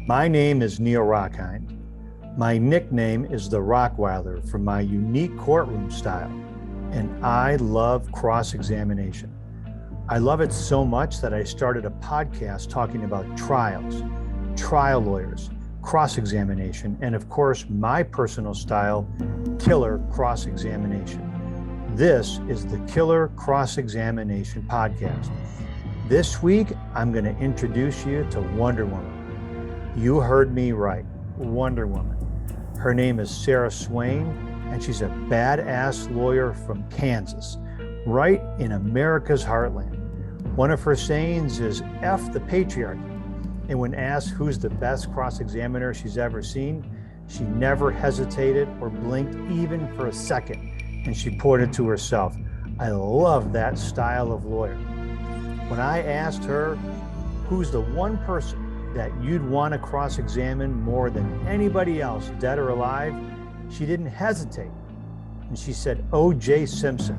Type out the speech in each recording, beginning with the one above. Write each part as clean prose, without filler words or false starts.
My name is Neil Rockhind. My nickname is the Rockweiler for my unique courtroom style, and I love cross-examination. I love it so much that I started a podcast talking about trials, trial lawyers, cross-examination, and of course, my personal style, killer cross-examination. This is the Killer Cross-Examination Podcast. This week, I'm going to introduce you to Wonder Woman. You heard me right, Wonder Woman. Her name is Sarah Swain, and she's a badass lawyer from Kansas, right in America's heartland. One of her sayings is F the patriarchy. And when asked who's the best cross-examiner she's ever seen, she never hesitated or blinked even for a second. And she pointed to herself. I love that style of lawyer. When I asked her, who's the one person that you'd want to cross-examine more than anybody else, dead or alive, she didn't hesitate. And she said, O.J. Simpson.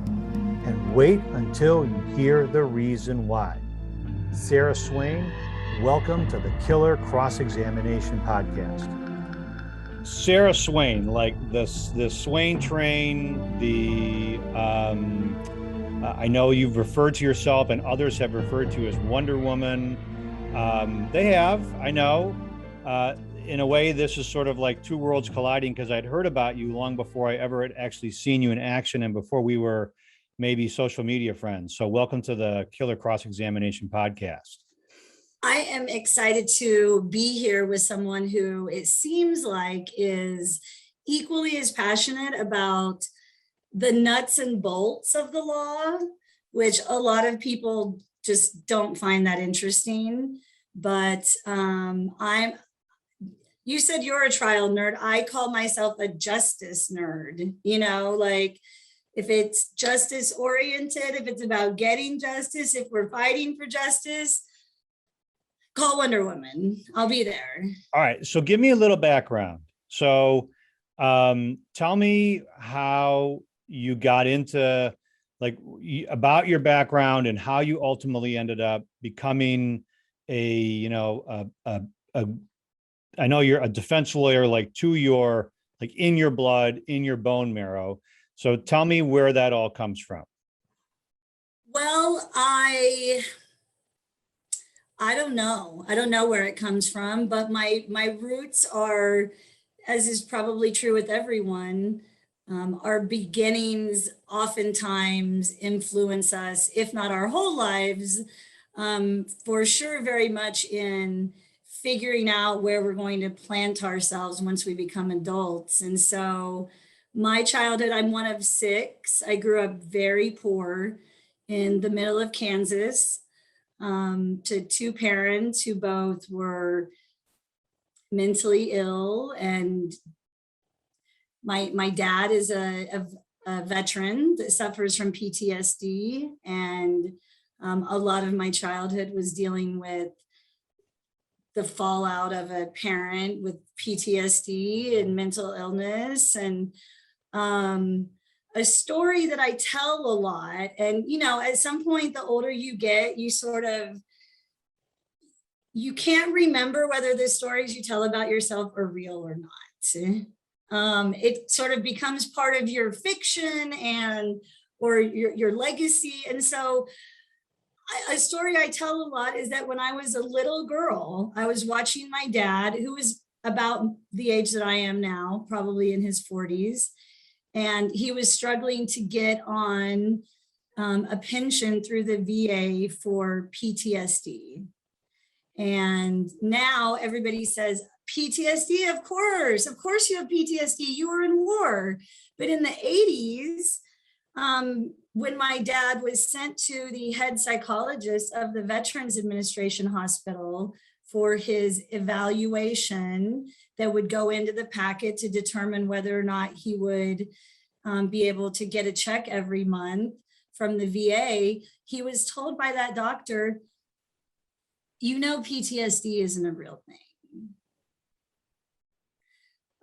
And wait until you hear the reason why. Sarah Swain, welcome to the Killer Cross-Examination Podcast. Sarah Swain, like the Swain Train, I know you've referred to yourself and others have referred to you as Wonder Woman. They have, I know. In a way, this is sort of like two worlds colliding because I'd heard about you long before I ever had actually seen you in action and before we were maybe social media friends. So welcome to the Killer Cross-Examination Podcast. I am excited to be here with someone who it seems like is equally as passionate about the nuts and bolts of the law, which a lot of people just don't find that interesting. But you said you're a trial nerd. I call myself a justice nerd, like if it's justice oriented, if it's about getting justice, if we're fighting for justice, call Wonder Woman. I'll be there. All right. So give me a little background. So tell me how you got into about your background and how you ultimately ended up becoming I know you're a defense lawyer, in your blood, in your bone marrow. So tell me where that all comes from. Well, I don't know. I don't know where it comes from, but my roots are, as is probably true with everyone, our beginnings oftentimes influence us, if not our whole lives, for sure very much in figuring out where we're going to plant ourselves once we become adults. And so my childhood, I'm one of six. I grew up very poor in the middle of Kansas. To two parents who both were mentally ill, and my dad is a veteran that suffers from PTSD, and a lot of my childhood was dealing with the fallout of a parent with PTSD and mental illness, and a story that I tell a lot. And, at some point, the older you get, you can't remember whether the stories you tell about yourself are real or not. It sort of becomes part of your fiction or your legacy. And so a story I tell a lot is that when I was a little girl, I was watching my dad, who was about the age that I am now, probably in his 40s. And he was struggling to get on a pension through the VA for PTSD. And now everybody says, PTSD, of course you have PTSD, you were in war. But in the 80s, when my dad was sent to the head psychologist of the Veterans Administration Hospital for his evaluation that would go into the packet to determine whether or not he would be able to get a check every month from the VA, he was told by that doctor, PTSD isn't a real thing.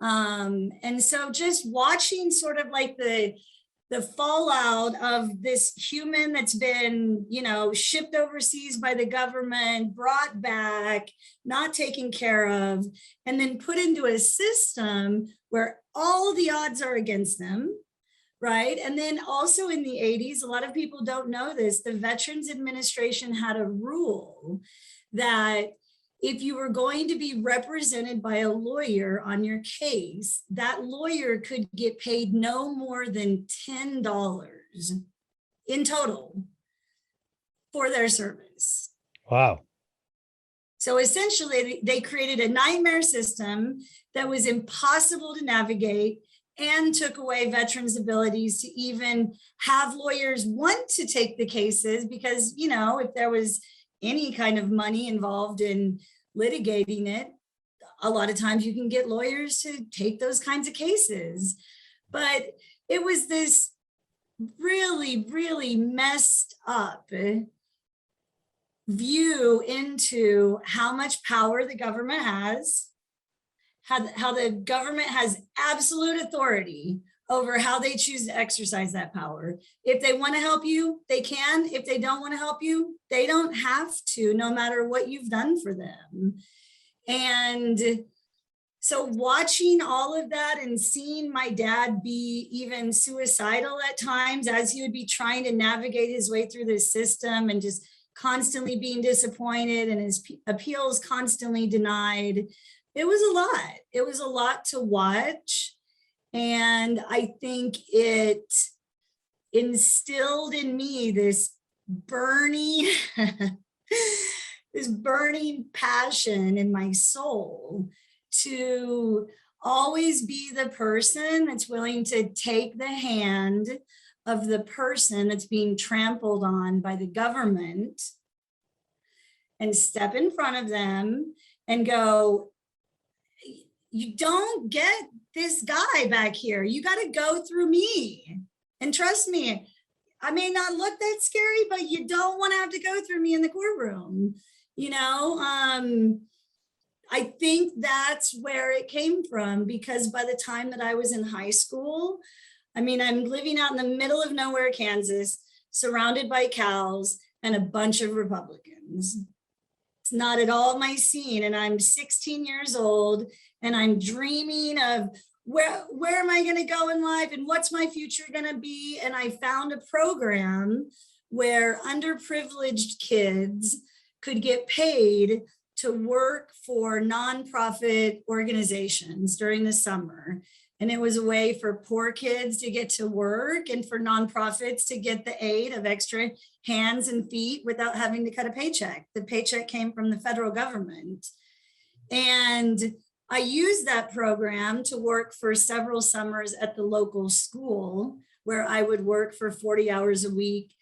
And so just watching sort of like the the fallout of this human that's been, shipped overseas by the government, brought back, not taken care of, and then put into a system where all the odds are against them, right? And then also in the 80s, a lot of people don't know this, the Veterans Administration had a rule that if you were going to be represented by a lawyer on your case, that lawyer could get paid no more than $10 in total for their service. Wow. So essentially, they created a nightmare system that was impossible to navigate and took away veterans' abilities to even have lawyers want to take the cases because, if there was any kind of money involved in litigating it, a lot of times you can get lawyers to take those kinds of cases. But it was this really, really messed up view into how much power the government has, how the government has absolute authority over how they choose to exercise that power. If they want to help you, they can. If they don't want to help you, they don't have to, no matter what you've done for them. And so watching all of that and seeing my dad be even suicidal at times as he would be trying to navigate his way through this system and just constantly being disappointed and his appeals constantly denied, it was a lot. It was a lot to watch. And I think it instilled in me this burning, this burning passion in my soul to always be the person that's willing to take the hand of the person that's being trampled on by the government and step in front of them and go, you don't get this guy back here. You got to go through me. And trust me, I may not look that scary, but you don't want to have to go through me in the courtroom. I think that's where it came from, because by the time that I was in high school, I'm living out in the middle of nowhere, Kansas, surrounded by cows and a bunch of Republicans. It's not at all my scene. And I'm 16 years old and I'm dreaming of where am I going to go in life and what's my future going to be? And I found a program where underprivileged kids could get paid to work for nonprofit organizations during the summer. And it was a way for poor kids to get to work and for nonprofits to get the aid of extra hands and feet without having to cut a paycheck. The paycheck came from the federal government. And I used that program to work for several summers at the local school, where I would work for 40 hours a week,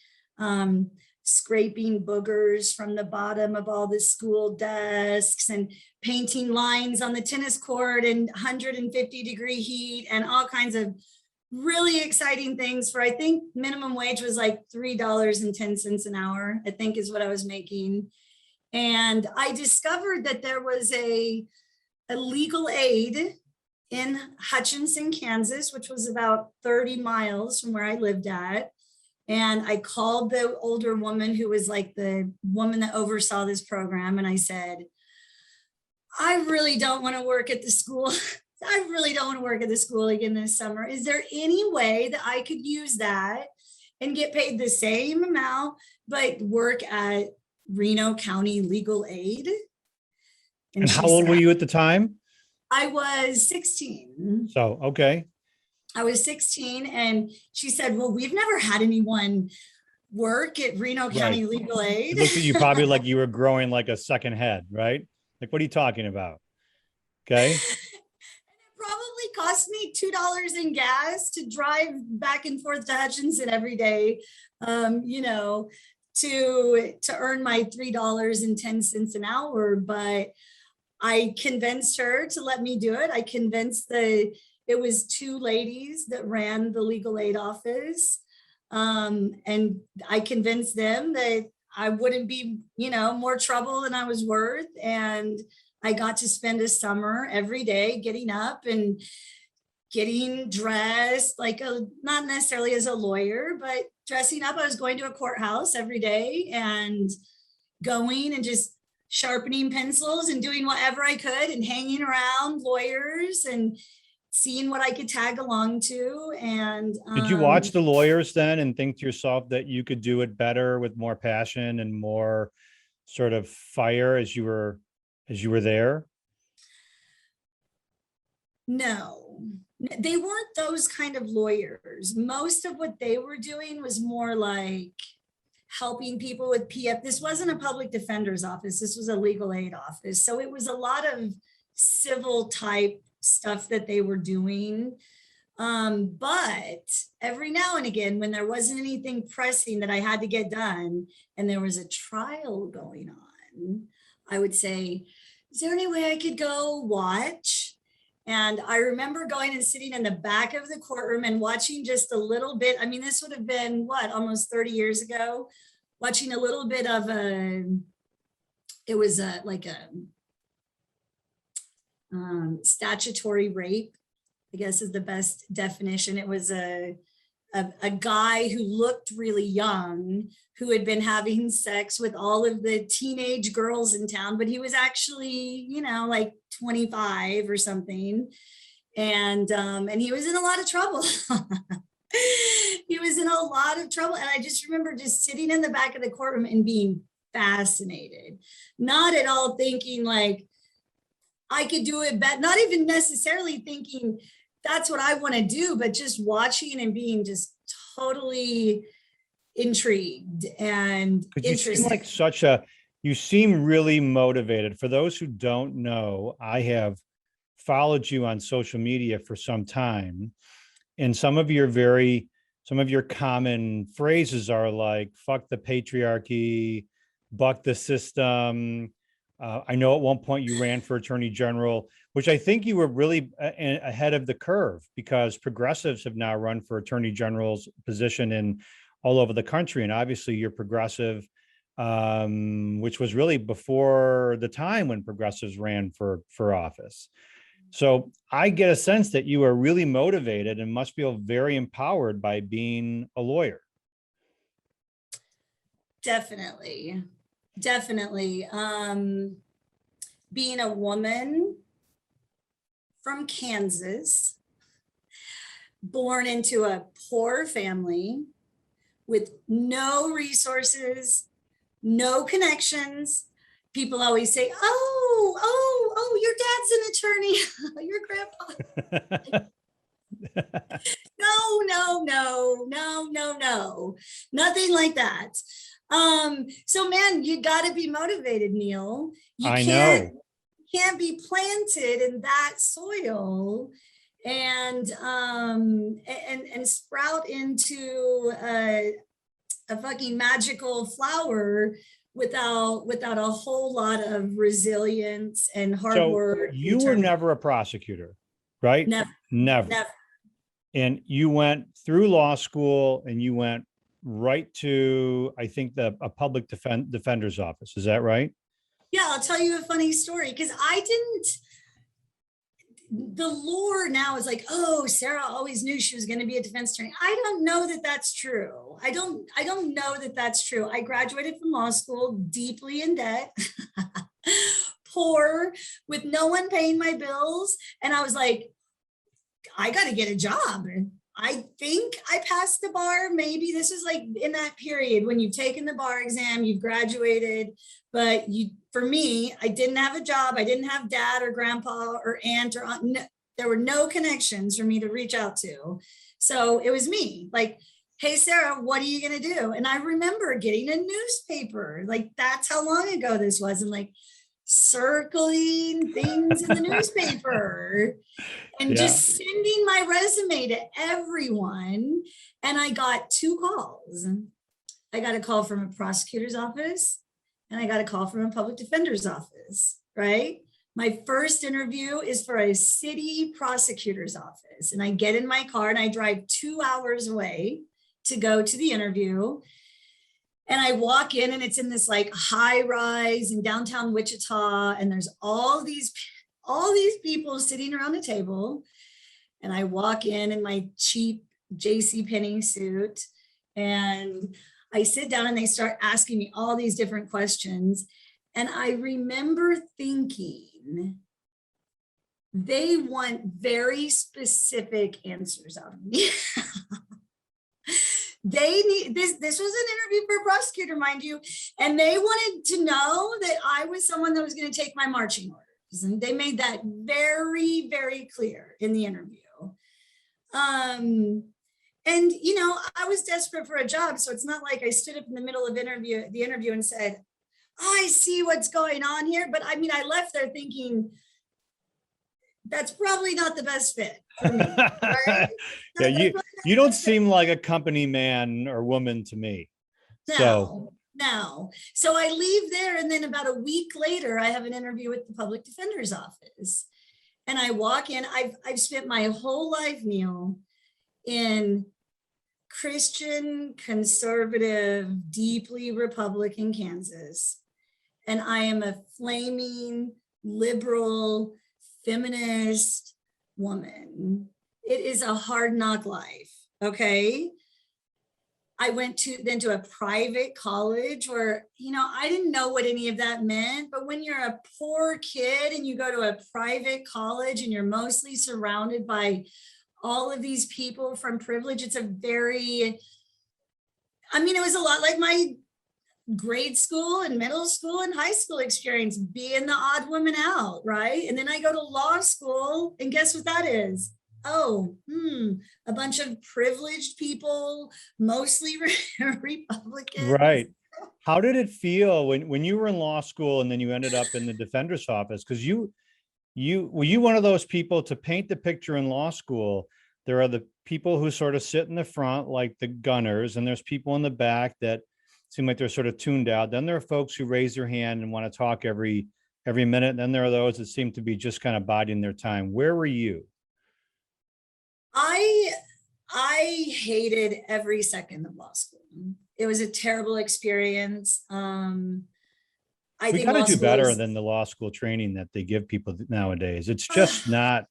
scraping boogers from the bottom of all the school desks and painting lines on the tennis court in 150-degree heat and all kinds of really exciting things for, I think minimum wage was like $3.10 an hour, I think is what I was making. And I discovered that there was a legal aid in Hutchinson, Kansas, which was about 30 miles from where I lived at. And I called the older woman who was like the woman that oversaw this program. And I said, I really don't want to work at the school. I really don't want to work at the school again this summer. Is there any way that I could use that and get paid the same amount, but work at Reno County Legal Aid? And how old were you at the time? I was 16. So, okay. I was 16 and she said, well, we've never had anyone work at Reno County Legal Aid. It looked at you probably like you were growing like a second head, right? Like, what are you talking about? Okay. And it probably cost me $2 in gas to drive back and forth to Hutchinson every day, to earn my $3.10 an hour. But I convinced her to let me do it. I convinced it was two ladies that ran the legal aid office. And I convinced them that I wouldn't be, more trouble than I was worth. And I got to spend a summer every day getting up and getting dressed like not necessarily as a lawyer, but dressing up. I was going to a courthouse every day and going and just sharpening pencils and doing whatever I could and hanging around lawyers and seeing what I could tag along to. And Did you watch the lawyers then and think to yourself that you could do it better with more passion and more sort of fire as you were there? No, they weren't those kind of lawyers. Most of what they were doing was more like helping people with PF. This wasn't a public defender's office. This was a legal aid office. So it was a lot of civil type stuff that they were doing. But every now and again, when there wasn't anything pressing that I had to get done and there was a trial going on, I would say, is there any way I could go watch? And I remember going and sitting in the back of the courtroom and watching just a little bit. I mean, this would have been almost 30 years ago, watching a little bit of statutory rape, I guess is the best definition. It was a guy who looked really young, who had been having sex with all of the teenage girls in town, but he was actually, like 25 or something. And he was in a lot of trouble. He was in a lot of trouble. And I just remember just sitting in the back of the courtroom and being fascinated, not at all thinking like I could do it better, not even necessarily thinking that's what I want to do, but just watching and being just totally intrigued and interested. You seem really motivated. For those who don't know, I have followed you on social media for some time, and some of your common phrases are like "fuck the patriarchy," "buck the system." I know at one point you ran for attorney general, which I think you were really ahead of the curve, because progressives have now run for attorney general's position in all over the country. And obviously you're progressive, which was really before the time when progressives ran for office. So I get a sense that you are really motivated and must feel very empowered by being a lawyer. Definitely. Being a woman from Kansas, born into a poor family with no resources, no connections. People always say, oh, your dad's an attorney, your grandpa. No, nothing like that. So man, you got to be motivated, Neil. I know. Can't be planted in that soil and sprout into a fucking magical flower without a whole lot of resilience and hard work. You were never a prosecutor, right? Never. And you went through law school and you went right to, I think, a public defender's office. Is that right? Yeah, I'll tell you a funny story, because the lore now is like, oh, Sarah always knew she was going to be a defense attorney. I don't know that that's true. I don't know that that's true. I graduated from law school deeply in debt, poor, with no one paying my bills. And I was like, I got to get a job. I think I passed the bar. Maybe this is like in that period when you've taken the bar exam, you've graduated, but for me, I didn't have a job. I didn't have dad or grandpa or aunt or aunt. No, there were no connections for me to reach out to. So it was me like, hey, Sarah, what are you going to do? And I remember getting a newspaper. Like, that's how long ago this was. And like circling things in the newspaper and just sending my resume to everyone. And I got 2 calls. I got a call from a prosecutor's office and I got a call from a public defender's office, right? My first interview is for a city prosecutor's office. And I get in my car and I drive 2 hours away to go to the interview. And I walk in and it's in this like high rise in downtown Wichita. And there's all these people sitting around the table. And I walk in my cheap JCPenney suit, and I sit down and they start asking me all these different questions. And I remember thinking, they want very specific answers out of me. They need this was an interview for a prosecutor, mind you, and they wanted to know that I was someone that was going to take my marching orders. And they made that very, very clear in the interview. And you know, I was desperate for a job, so it's not like I stood up in the middle of the interview and said, I see what's going on here. But I mean, I left there thinking, that's probably not the best fit for me. Right? Yeah, you don't seem like a company man or woman to me. No. So I leave there, and then about a week later, I have an interview with the public defender's office. And I walk in. I've spent my whole life, Neil, in Christian, conservative, deeply Republican Kansas. And I am a flaming liberal, feminist woman. It is a hard knock life, okay? I went to a private college where, you know, I didn't know what any of that meant, but when you're a poor kid and you go to a private college and you're mostly surrounded by all of these people from privilege, it's a very, I mean, it was a lot like my grade school and middle school and high school experience, being the odd woman out, right? And then I go to law school, and guess what that is? Oh, a bunch of privileged people, mostly Republicans. Right. How did it feel when you were in law school and then you ended up in the defender's office? Because were you one of those people, to paint the picture in law school? There are the people who sort of sit in the front, like the gunners, and there's people in the back that seem like they're sort of tuned out. Then there are folks who raise their hand and want to talk every minute. And then there are those that seem to be just kind of biding their time. Where were you? I hated every second of law school. It was a terrible experience. I We think got to law do school better is, than the law school training that they give people nowadays. It's just not.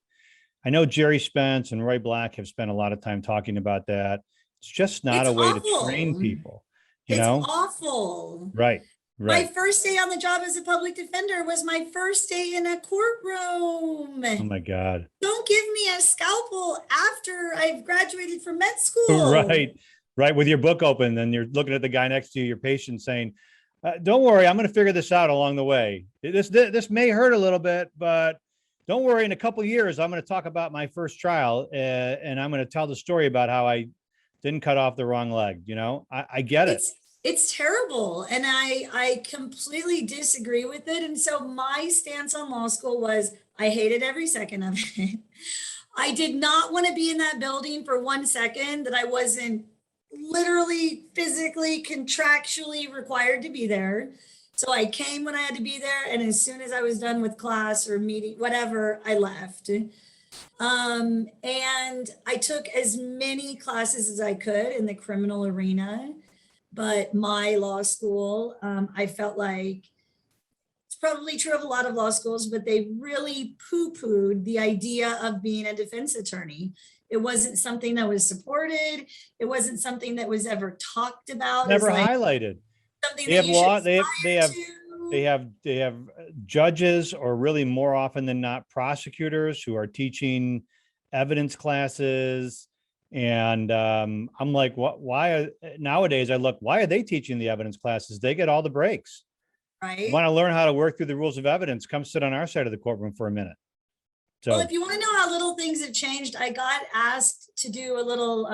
I know Jerry Spence and Roy Black have spent a lot of time talking about that. It's just not it's a way to train awful. people, you It's know? awful. Right. My Right. first day on the job as a public defender was my first day in a courtroom. Oh my God. Don't give me a scalpel after I've graduated from med school. Right. Right. With your book open, and you're looking at the guy next to you, your patient, saying, don't worry, I'm going to figure this out along the way. This may hurt a little bit, but don't worry. In a couple of years, I'm going to talk about my first trial, and I'm going to tell the story about how I didn't cut off the wrong leg. You know, I get it. It's terrible. And I completely disagree with it. And so my stance on law school was, I hated every second of it. I did not want to be in that building for 1 second that I wasn't literally, physically, contractually required to be there. So I came when I had to be there. And as soon as I was done with class or meeting, whatever, I left. And I took as many classes as I could in the criminal arena. But my law school, I felt like, it's probably true of a lot of law schools, but they really poo-pooed the idea of being a defense attorney. It wasn't something that was supported. It wasn't something that was ever talked about. Never highlighted. Something They that have you law. should They have judges, or really more often than not, prosecutors who are teaching evidence classes. And I'm like, nowadays I look, why are they teaching the evidence classes? They get all the breaks. right? Want to learn how to work through the rules of evidence? Come sit on our side of the courtroom for a minute. So, Well, if you want to know how little things have changed, I got asked to do a little,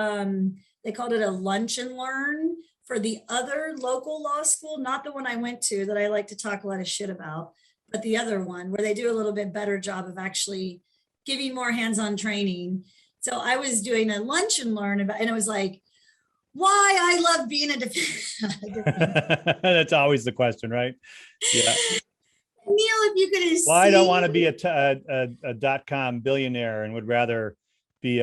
they called it a lunch and learn for the other local law school, not the one I went to that I like to talk a lot of shit about, but the other one where they do a little bit better job of actually giving more hands-on training. So I was doing a lunch and learn about, and it was like, why I love being a defense. that's always the question, right? Yeah. Neil, if you could have Well, I don't want to be a .com billionaire and would rather be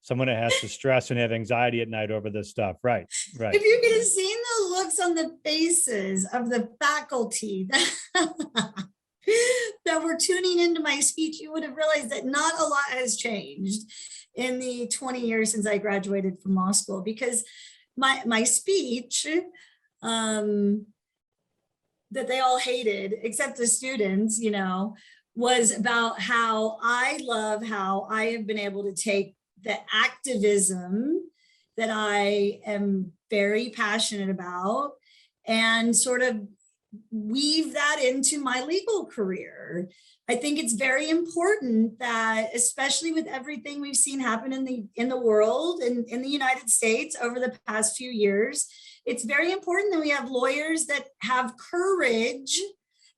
someone that has to stress and have anxiety at night over this stuff. Right. Right. If you could have seen the looks on the faces of the faculty that were were tuning into my speech, you would have realized that not a lot has changed in the 20 years since I graduated from law school, because my speech that they all hated, except the students, was about how I love how I have been able to take the activism that I am very passionate about and sort of weave that into my legal career. I think it's very important that, especially with everything we've seen happen in the world and in the United States over the past few years, it's very important that we have lawyers that have courage,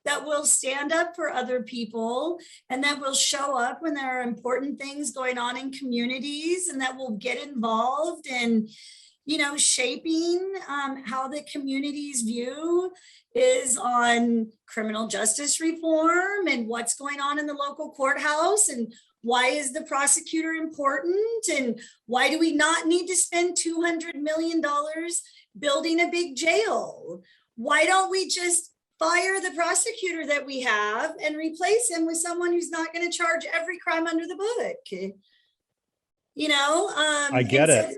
that will stand up for other people, and that will show up when there are important things going on in communities, and that will get involved in, shaping how the community's view is on criminal justice reform and what's going on in the local courthouse, and why is the prosecutor important, and why do we not need to spend $200 million building a big jail? Why don't we just fire the prosecutor that we have and replace him with someone who's not going to charge every crime under the book? I get it. So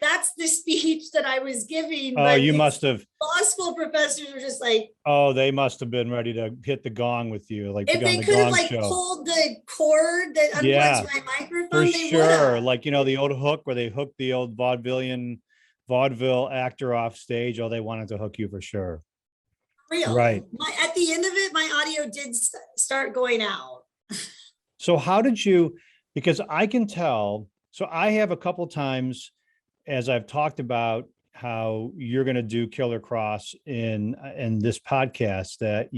that's the speech that I was giving. Oh, you must have. Law school professors were just like, oh, they must have been ready to hit the gong with you. Like, if they could have pulled the cord that unplugs my microphone, for they sure. would. Like, the old hook where they hooked the old vaudeville actor off stage. Oh, they wanted to hook you for sure. Real. Right. At the end of it, my audio did start going out. So how did you, because I can tell, so I have a couple times, as I've talked about how you're going to do Killer Cross in this podcast, that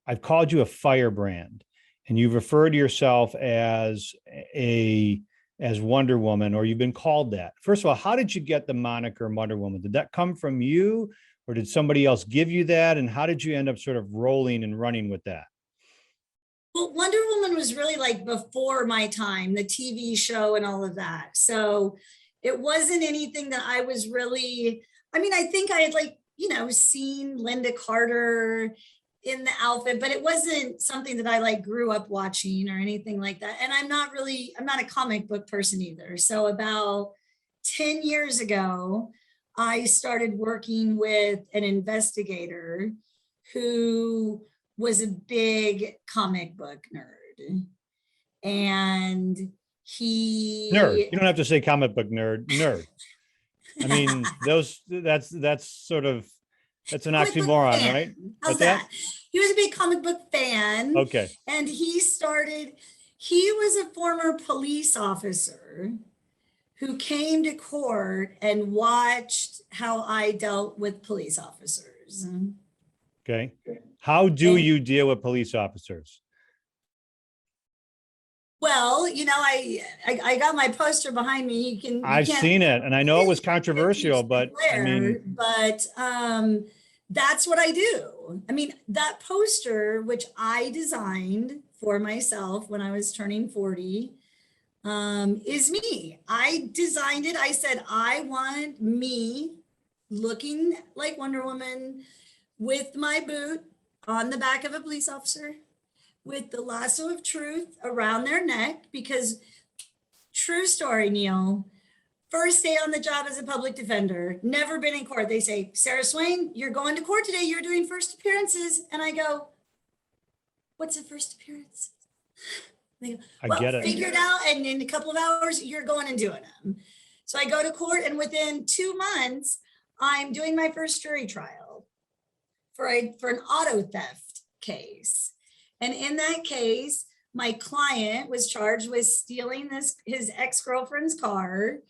I've called you a firebrand, and you've referred to yourself as Wonder Woman, or you've been called that. First of all, how did you get the moniker Wonder Woman? Did that come from you, or did somebody else give you that? And how did you end up sort of rolling and running with that? Well, Wonder Woman was really like before my time, the TV show and all of that. So it wasn't anything that I was really, I think I had seen Linda Carter in the outfit, but it wasn't something that I grew up watching or anything like that. And I'm not a comic book person either. So about 10 years ago, I started working with an investigator who was a big comic book nerd. And nerd. You don't have to say comic book nerd. I mean, that's an oxymoron, right? How's that? He was a big comic book fan. Okay. And he was a former police officer who came to court and watched how I dealt with police officers. Okay. How do you deal with police officers? Well, I got my poster behind me. I've seen it, and I know it was controversial, but that's what I do. That poster, which I designed for myself when I was turning 40, is me. I designed it. I said, I want me looking like Wonder Woman with my boot on the back of a police officer, with the lasso of truth around their neck, because true story, Neil, first day on the job as a public defender, never been in court. They say, Sarah Swain, you're going to court today. You're doing first appearances. And I go, what's a first appearance? They go, well, I get it. Figure it out. And in a couple of hours, you're going and doing them. So I go to court, and within 2 months, I'm doing my first jury trial for an auto theft case. And in that case, my client was charged with stealing his ex-girlfriend's car,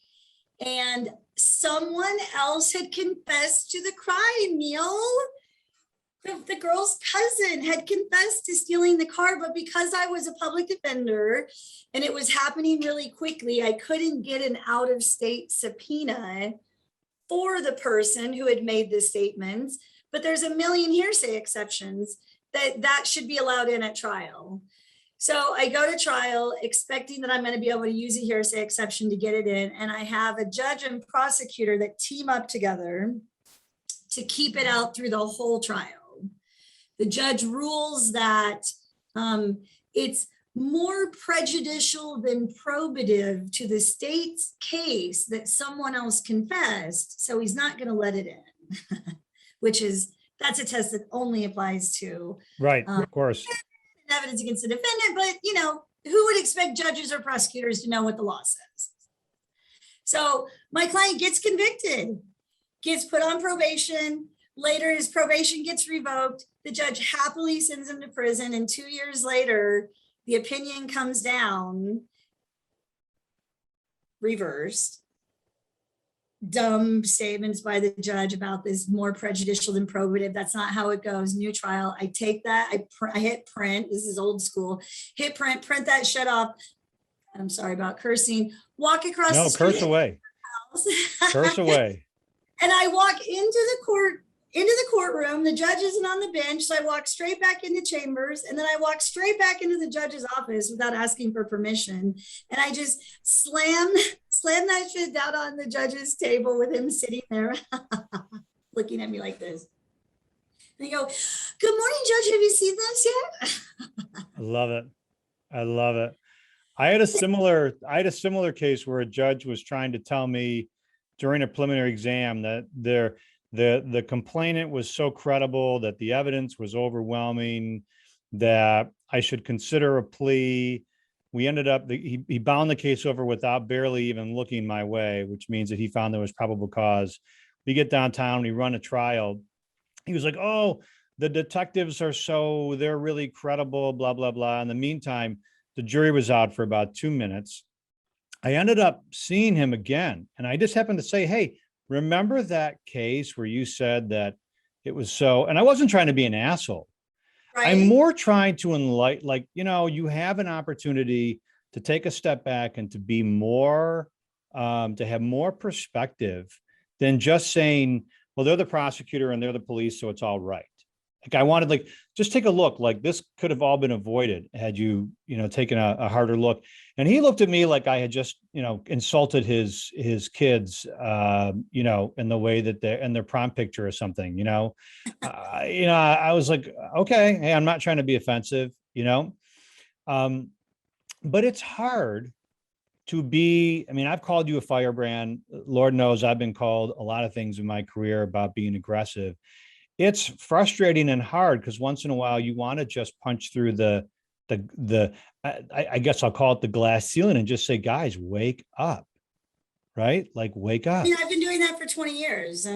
and someone else had confessed to the crime, Neil. The girl's cousin had confessed to stealing the car, but because I was a public defender and it was happening really quickly, I couldn't get an out-of-state subpoena for the person who had made the statements. But there's a million hearsay exceptions that should be allowed in at trial. So I go to trial expecting that I'm going to be able to use a hearsay exception to get it in. And I have a judge and prosecutor that team up together to keep it out through the whole trial. The judge rules that It's more prejudicial than probative to the state's case that someone else confessed, so he's not going to let it in, that's a test that only applies to Right, of course. evidence against the defendant, but who would expect judges or prosecutors to know what the law says? So my client gets convicted, gets put on probation. Later, his probation gets revoked. The judge happily sends him to prison. And 2 years later, the opinion comes down, reversed. Dumb statements by the judge about this more prejudicial than probative. That's not how it goes. New trial. I take that. I hit print. This is old school. Hit print that shut off. I'm sorry about cursing. Walk across the street. No, curse away. Curse away. And I walk into the courtroom. The judge isn't on the bench. So I walk straight back into chambers, and then I walk straight back into the judge's office without asking for permission. And I just slam that shit down on the judge's table with him sitting there looking at me like this. And they go, "Good morning, Judge. Have you seen this yet?" I love it. I love it. I had a similar case where a judge was trying to tell me during a preliminary exam that the complainant was so credible, that the evidence was overwhelming, that I should consider a plea. We ended up, he bound the case over without barely even looking my way, which means that he found there was probable cause. We get downtown, we run a trial. He was like, "Oh, the detectives they're really credible, blah, blah, blah." In the meantime, the jury was out for about 2 minutes. I ended up seeing him again, and I just happened to say, "Hey, remember that case where you said that it was so," and I wasn't trying to be an asshole. Right? I'm more trying to enlighten, like, you have an opportunity to take a step back and to be more, to have more perspective than just saying, "Well, they're the prosecutor and they're the police, so it's all right." Like, I wanted, like, just take a look, like this could have all been avoided had you, taken a harder look. And he looked at me like I had just, insulted his kids, in the way that they're in their prom picture or something, I was like, okay, hey, I'm not trying to be offensive, but it's hard to be, I've called you a firebrand. Lord knows I've been called a lot of things in my career about being aggressive. It's frustrating and hard because once in a while you want to just punch through I guess I'll call it the glass ceiling and just say, "Guys, wake up," right? Like, wake up. I've been doing that for 20 years.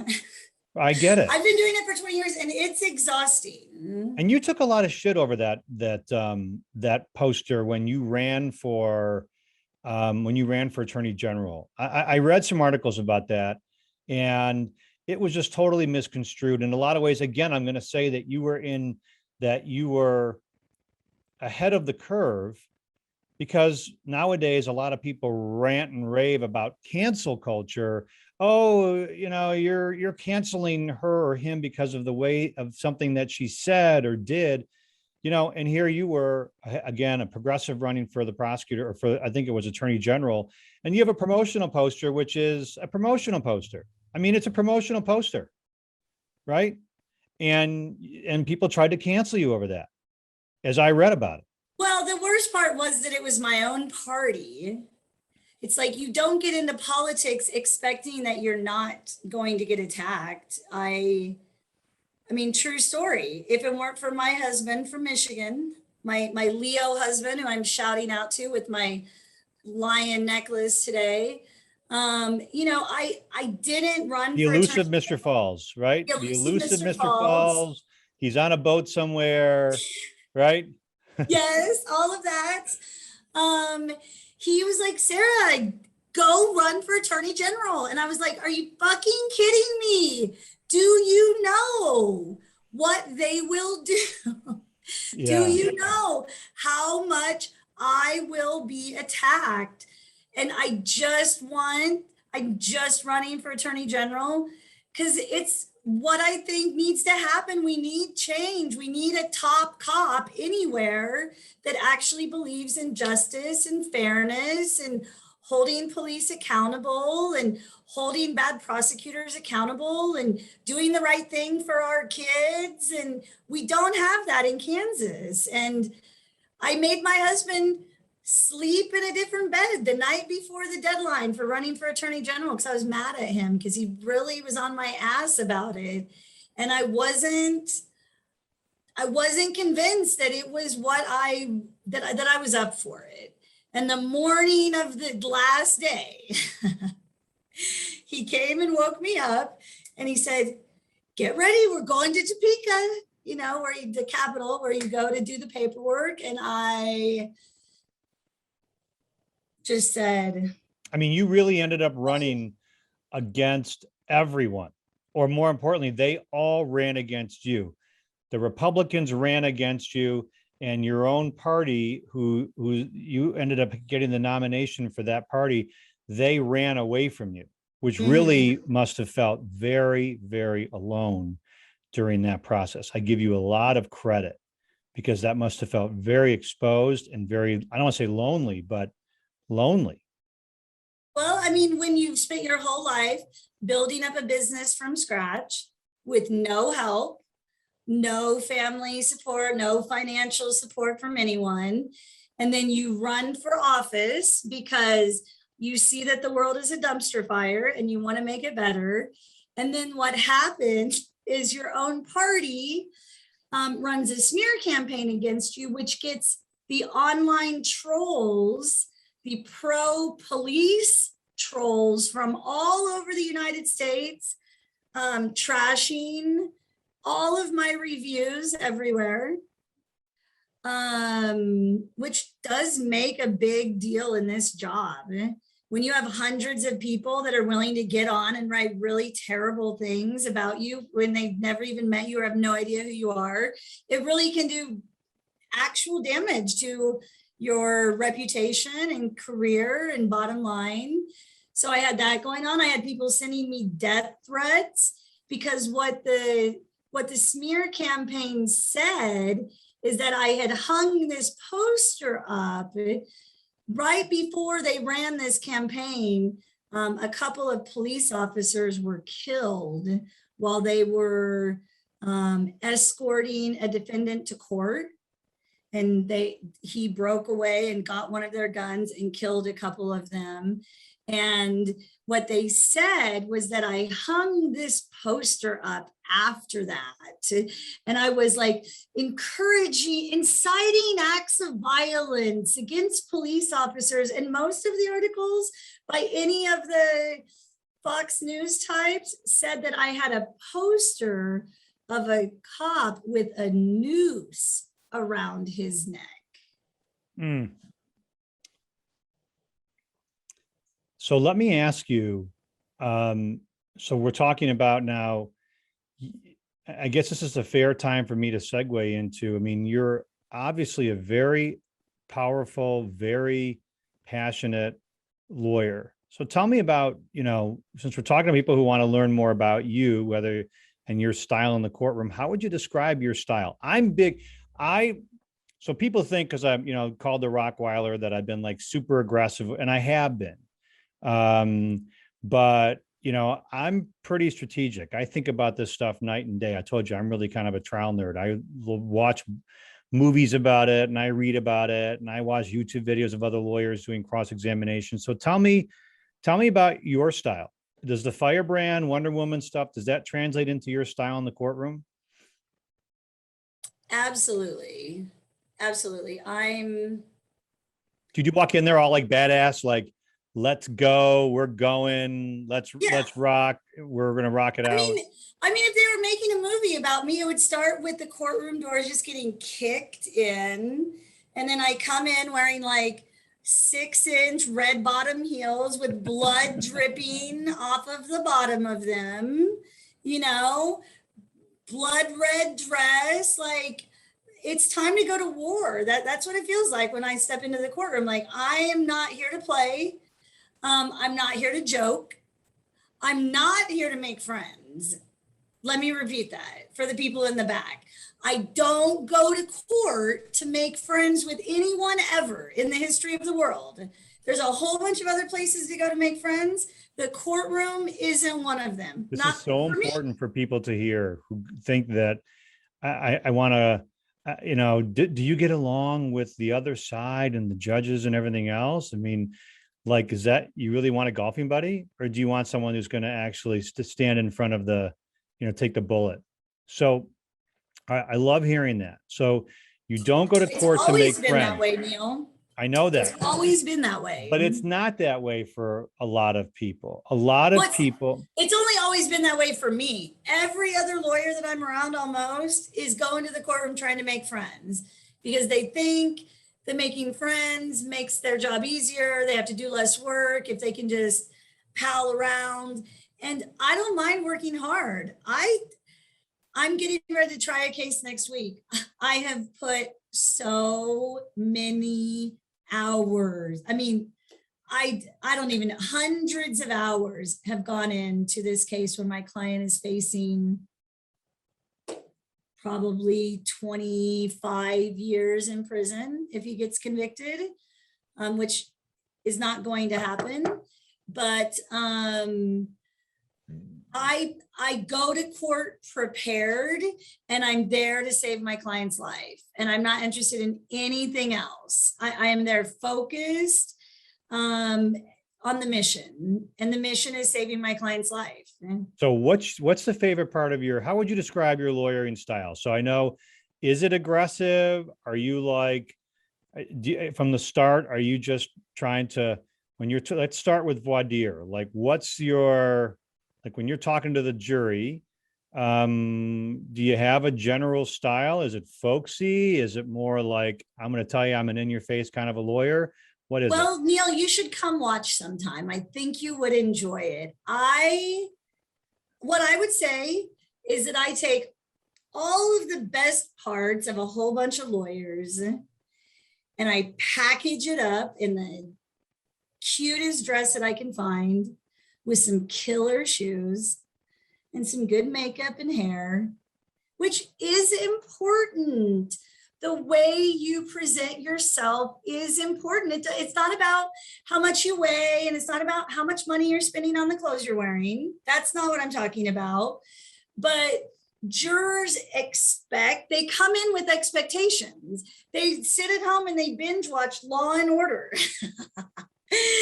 I get it. I've been doing it for 20 years and it's exhausting. And you took a lot of shit over that poster when you ran for attorney general. I read some articles about that, and it was just totally misconstrued in a lot of ways. Again, I'm going to say that you were ahead of the curve, because nowadays a lot of people rant and rave about cancel culture. Oh, you're canceling her or him because of the way of something that she said or did, and here you were, again, a progressive running for the prosecutor, or for, I think it was attorney general, and you have a promotional poster, which is a promotional poster. It's a promotional poster, right? And people tried to cancel you over that, as I read about it. Well, the worst part was that it was my own party. It's like, you don't get into politics expecting that you're not going to get attacked. True story. If it weren't for my husband from Michigan, my Leo husband, who I'm shouting out to with my lion necklace today, I didn't run the for elusive attorney. Mr. Falls, right? The elusive Mr. Mr. Falls. He's on a boat somewhere, right? Yes, all of that. He was like, "Sarah, go run for attorney general." And I was like, "Are you fucking kidding me? Do you know what they will do? Yeah. Do you know how much I will be attacked?" And I'm just running for attorney general because it's what I think needs to happen. We need change. We need a top cop anywhere that actually believes in justice and fairness and holding police accountable and holding bad prosecutors accountable and doing the right thing for our kids. And we don't have that in Kansas. And I made my husband sleep in a different bed the night before the deadline for running for attorney general because I was mad at him because he really was on my ass about it. And I wasn't convinced that it was that I was up for it. And the morning of the last day, he came and woke me up and he said, "Get ready, we're going to Topeka, the capital where you go to do the paperwork." And I just said, I mean, you really ended up running against everyone, or more importantly, they all ran against you. The Republicans ran against you, and your own party, who you ended up getting the nomination for that party, they ran away from you, which really must have felt very, very alone during that process. I give you a lot of credit because that must have felt very exposed and very, I don't want to say lonely, but lonely. well, I mean, when you've spent your whole life building up a business from scratch with no help, no family support, no financial support from anyone, and then you run for office because you see that the world is a dumpster fire and you want to make it better. And then what happens is your own party runs a smear campaign against you, which gets the online trolls, the pro-police trolls from all over the United States, trashing all of my reviews everywhere, which does make a big deal in this job. When you have hundreds of people that are willing to get on and write really terrible things about you when they've never even met you or have no idea who you are, it really can do actual damage to your reputation and career and bottom line. So I had that going on. I had people sending me death threats because what the smear campaign said is that I had hung this poster up right before they ran this campaign. A couple of police officers were killed while they were escorting a defendant to court. And he broke away and got one of their guns and killed a couple of them. And what they said was that I hung this poster up after that. And I was like inciting acts of violence against police officers. And most of the articles by any of the Fox News types said that I had a poster of a cop with a noose around his neck. So let me ask you, so we're talking about now, I guess this is a fair time for me to segue into, I mean, you're obviously a very powerful, very passionate lawyer. So tell me about, since we're talking to people who want to learn more about you, and your style in the courtroom, how would you describe your style? So people think, because I'm, called the Rockweiler, that I've been like super aggressive, and I have been. But I'm pretty strategic. I think about this stuff night and day. I told you, I'm really kind of a trial nerd. I watch movies about it and I read about it and I watch YouTube videos of other lawyers doing cross-examination. So tell me about your style. Does the firebrand Wonder Woman stuff, does that translate into your style in the courtroom? Absolutely. Absolutely. Did you walk in there all like badass, like, let's go, we're going, let's rock, we're gonna rock it out? I mean, if they were making a movie about me, it would start with the courtroom doors just getting kicked in, and then I come in wearing like 6-inch red bottom heels with blood dripping off of the bottom of them, blood red dress, like it's time to go to war. That's what it feels like when I step into the courtroom. Like, I am not here to play. I'm not here to joke. I'm not here to make friends. Let me repeat that for the people in the back. I don't go to court to make friends with anyone ever in the history of the world. There's a whole bunch of other places to go to make friends. The courtroom isn't one of them. This is so important for people to hear who think that I want to do you get along with the other side and the judges and everything else? I mean, like, is that you really want a golfing buddy, or do you want someone who's going to actually stand in front of take the bullet? So I love hearing that. So you don't go to It's court to always make been that friends. way, Neil. I know It's that, always been that but way. it's not that way for a lot of people. A lot of Well, people. it's only always been that way for me. Every other lawyer that I'm around almost is going to the courtroom trying to make friends because they think that making friends makes their job easier. They have to do less work if they can just pal around. And I don't mind working hard. I'm getting ready to try a case next week. I have put so many hours. I mean, I don't even know, hundreds of hours have gone into this case when my client is facing probably 25 years in prison if he gets convicted, which is not going to happen. But I go to court prepared, and I'm there to save my client's life, and I'm not interested in anything else. I am there focused on the mission, and the mission is saving my client's life. So what's the favorite part of how would you describe your lawyering style? So I know, is it aggressive? Are you like, from the start, are you just trying to, let's start with voir dire. Like, when you're talking to the jury, do you have a general style? Is it folksy? Is it more like, I'm going to tell you I'm an in-your-face kind of a lawyer? What is it? Well, Neil, you should come watch sometime. I think you would enjoy it. What I would say is that I take all of the best parts of a whole bunch of lawyers and I package it up in the cutest dress that I can find with some killer shoes and some good makeup and hair, which is important. The way you present yourself is important. It's not about how much you weigh, and it's not about how much money you're spending on the clothes you're wearing. That's not what I'm talking about. But jurors they come in with expectations. They sit at home and they binge watch Law and Order.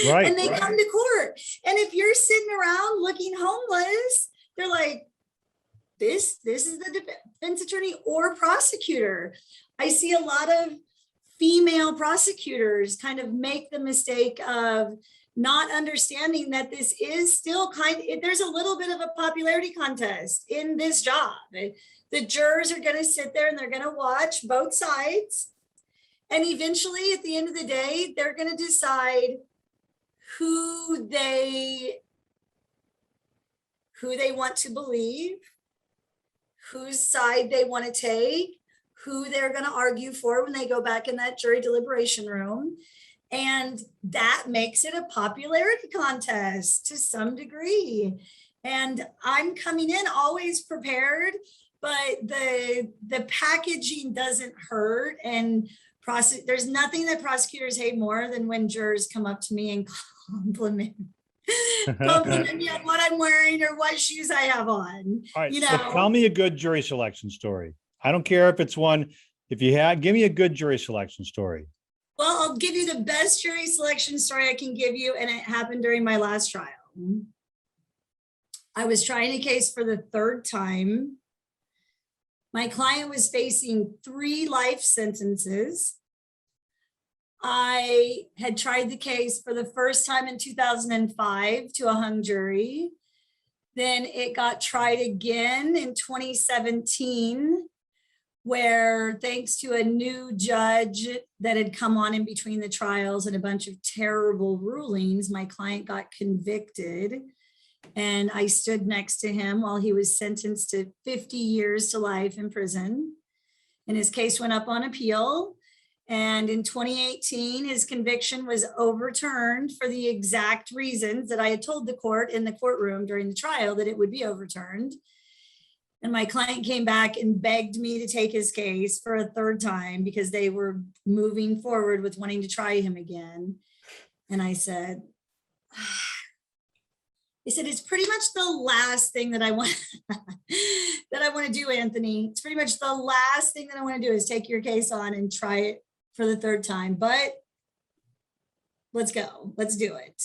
Right. And they come to court. And if you're sitting around looking homeless, they're like, this is the defense attorney or prosecutor. I see a lot of female prosecutors kind of make the mistake of not understanding that this is still there's a little bit of a popularity contest in this job. The jurors are going to sit there and they're going to watch both sides. And eventually, at the end of the day, they're going to decide who they want to believe, whose side they want to take, who they're going to argue for when they go back in that jury deliberation room. And that makes it a popularity contest to some degree. And I'm coming in always prepared, but the packaging doesn't hurt. And there's nothing that prosecutors hate more than when jurors come up to me and compliment me on what I'm wearing or what shoes I have on. All right, so tell me a good jury selection story. I don't care if it's one, give me a good jury selection story. Well, I'll give you the best jury selection story I can give you, and it happened during my last trial. I was trying a case for the third time. My client was facing 3 life sentences. I had tried the case for the first time in 2005 to a hung jury. Then it got tried again in 2017, where thanks to a new judge that had come on in between the trials and a bunch of terrible rulings, my client got convicted. And I stood next to him while he was sentenced to 50 years to life in prison. And his case went up on appeal. And in 2018, his conviction was overturned for the exact reasons that I had told the court in the courtroom during the trial that it would be overturned. And my client came back and begged me to take his case for a third time because they were moving forward with wanting to try him again. And I said, I said, it's pretty much the last thing that I want that I want to do, Anthony. It's pretty much the last thing that I want to do is take your case on and try it for the third time. But let's go. Let's do it.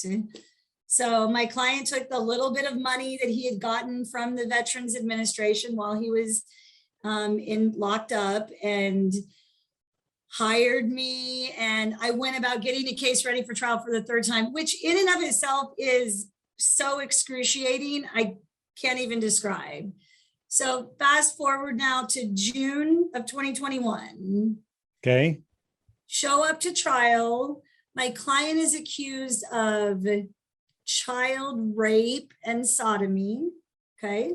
So my client took the little bit of money that he had gotten from the Veterans Administration while he was locked up and hired me. And I went about getting a case ready for trial for the third time, which in and of itself is so excruciating, I can't even describe. So fast forward now to June of 2021. Okay. Show up to trial. My client is accused of child rape and sodomy. Okay.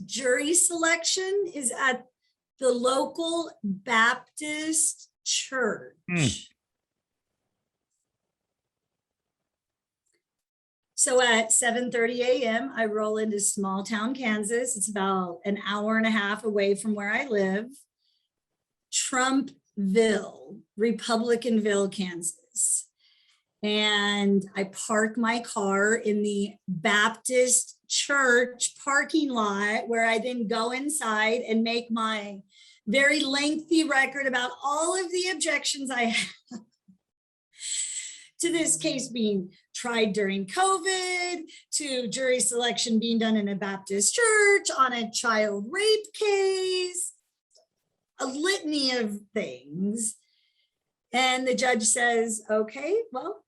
Jury selection is at the local Baptist church. So at 7:30 a.m., I roll into small town Kansas. It's about an hour and a half away from where I live. Trumpville, Republicanville, Kansas. And I park my car in the Baptist church parking lot, where I then go inside and make my very lengthy record about all of the objections I have to this case being tried during COVID, to jury selection being done in a Baptist church, on a child rape case, a litany of things. And the judge says, okay, well,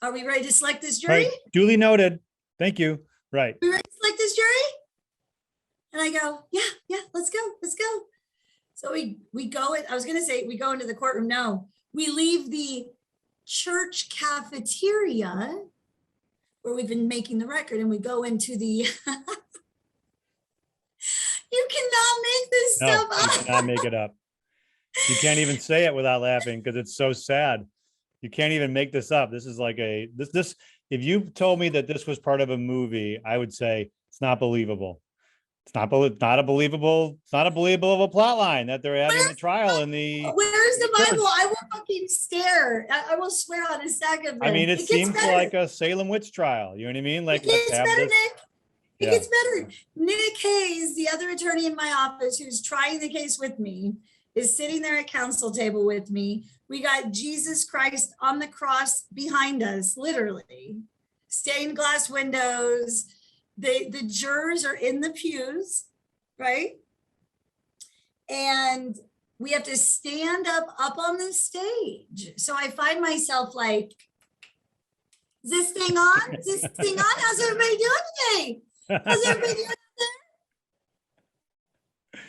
are we ready to select this jury? Right. Duly noted. Thank you. Right. We ready to select this jury? And I go, yeah, let's go. So we go, I was going to say we go into the courtroom. No, we leave the church cafeteria where we've been making the record, and we go into the you cannot make this stuff up. You cannot make it up. You can't even say it without laughing because it's so sad. You can't even make this up. This is like this if you told me that this was part of a movie, I would say it's not believable. It's not a believable plot line that they're having a trial in the. Where's the Bible? I will fucking stare. I will swear on a stack of them. I mean, it seems like a Salem witch trial. You know what I mean? Like, it gets better, Nick. It Yeah. gets better. Nick Hayes, the other attorney in my office who's trying the case with me, is sitting there at counsel table with me. We got Jesus Christ on the cross behind us, literally. Stained glass windows. The jurors are in the pews, right? And we have to stand up on the stage. So I find myself like, is this thing on? Is this thing on? How's everybody doing today? How's everybody doing there?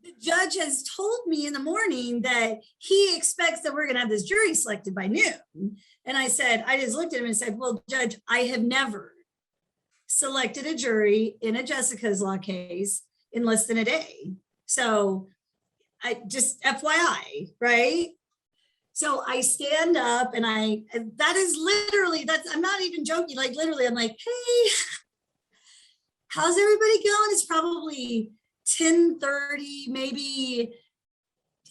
The judge has told me in the morning that he expects that we're going to have this jury selected by noon. And I just looked at him and said, well, Judge, I have never selected a jury in a Jessica's Law case in less than a day. So I just FYI, right? So I stand up and that is literally, I'm not even joking. Like literally, I'm like, hey, how's everybody going? It's probably 10:30, maybe.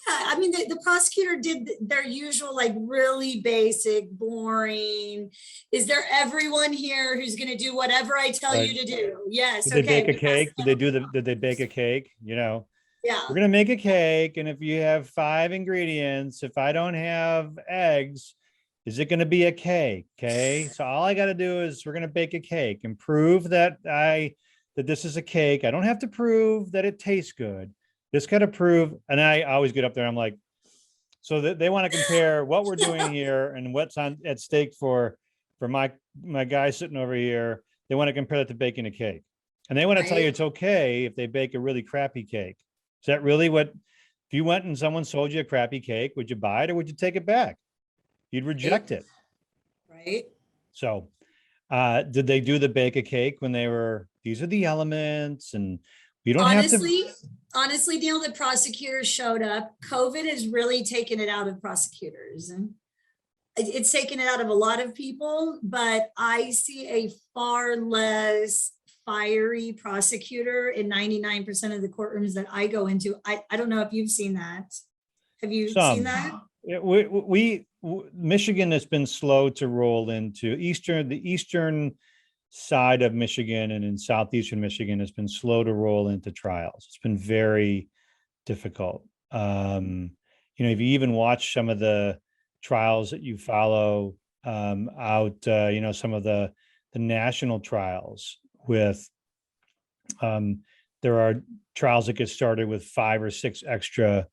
Yeah, I mean, the prosecutor did their usual, like really basic, boring. Is there everyone here who's going to do whatever I tell you to do? Yes. Did they bake a cake? Did they bake a cake? You know, yeah. We're going to make a cake. And if you have 5 ingredients, if I don't have eggs, is it going to be a cake? Okay. So all I got to do is we're going to bake a cake and prove that this is a cake. I don't have to prove that it tastes good. Just got to prove, and I always get up there. I'm like, so that they want to compare what we're doing here and what's at stake for my guy sitting over here. They want to compare that to baking a cake, and they want to tell you it's okay if they bake a really crappy cake. Is that really what? If you went and someone sold you a crappy cake, would you buy it or would you take it back? You'd reject it, right? So, did they do the bake a cake when they were? These are the elements, and you don't have to. Honestly, Neil, the prosecutors showed up. COVID has really taken it out of prosecutors. It's taken it out of a lot of people, but I see a far less fiery prosecutor in 99% of the courtrooms that I go into. I don't know if you've seen that. Have you seen that? We Michigan has been slow to roll into the eastern side of Michigan and in southeastern Michigan has been slow to roll into trials. It's been very difficult. If you even watch some of the trials that you follow out, some of the national trials with, there are trials that get started with 5 or 6 extra,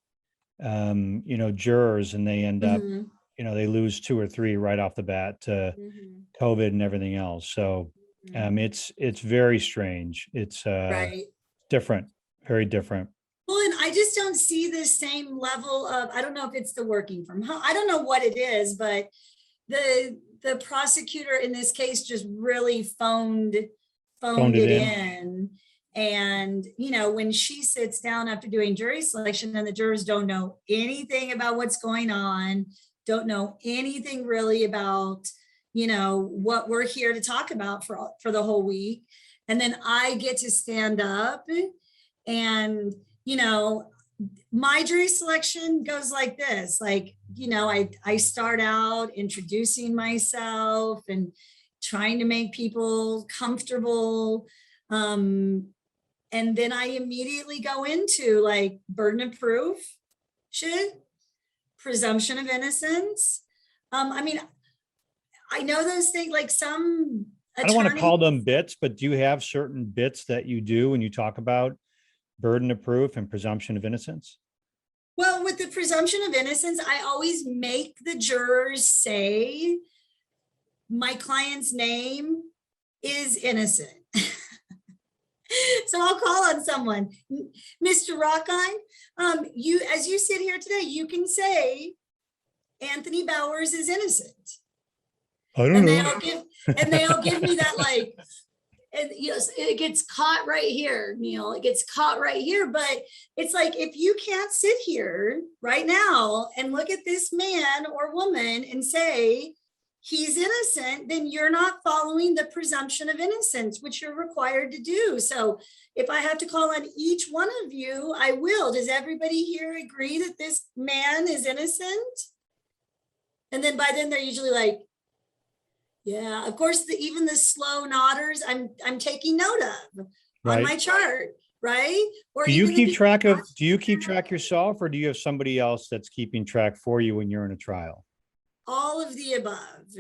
jurors, and they end up, Mhm, they lose 2 or 3 right off the bat to mhm, COVID and everything else. So mhm. it's very strange. It's Right. different, very different. Well, and I just don't see the same level of, I don't know if it's the working from home. I don't know what it is, but the prosecutor in this case just really phoned Phoned it it in. in. And, when she sits down after doing jury selection and the jurors don't know anything about what's going on, don't know anything really about, what we're here to talk about for the whole week. And then I get to stand up and, my jury selection goes like this, like, I start out introducing myself and trying to make people comfortable. And then I immediately go into like burden of proof shit, presumption of innocence. I mean, I know those things, like some I don't want to attorneys. call them bits, but do you have certain bits that you do when you talk about burden of proof and presumption of innocence? Well, with the presumption of innocence, I always make the jurors say my client's name is innocent. So I'll call on someone, Mr. Rockine. As you sit here today, you can say Anthony Bowers is innocent, I don't and know. they'll give me that like, and it gets caught right here, Neil. It gets caught right here. But it's like, if you can't sit here right now and look at this man or woman and say he's innocent, then you're not following the presumption of innocence, which you're required to do. So if I have to call on each one of you, I will. Does everybody here agree that this man is innocent? And then by then they're usually like, yeah, of course, even the slow nodders, I'm taking note of on Right. my chart, right? Or Do you even the keep people track of, do you keep watching track yourself, or do you have somebody else that's keeping track for you when you're in a trial? all of the above.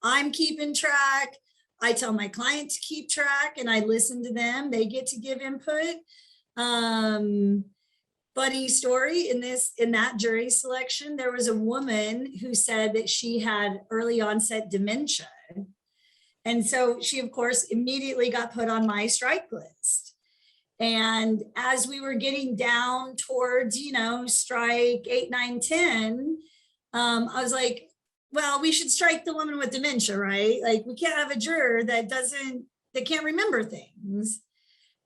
I'm keeping track. I tell my client to keep track and I listen to them. They get to give input. Funny story, in that jury selection, there was a woman who said that she had early onset dementia. And so she, of course, immediately got put on my strike list. And as we were getting down towards, strike 8, 9, 10, I was like, well, we should strike the woman with dementia, right? Like, we can't have a juror that can't remember things.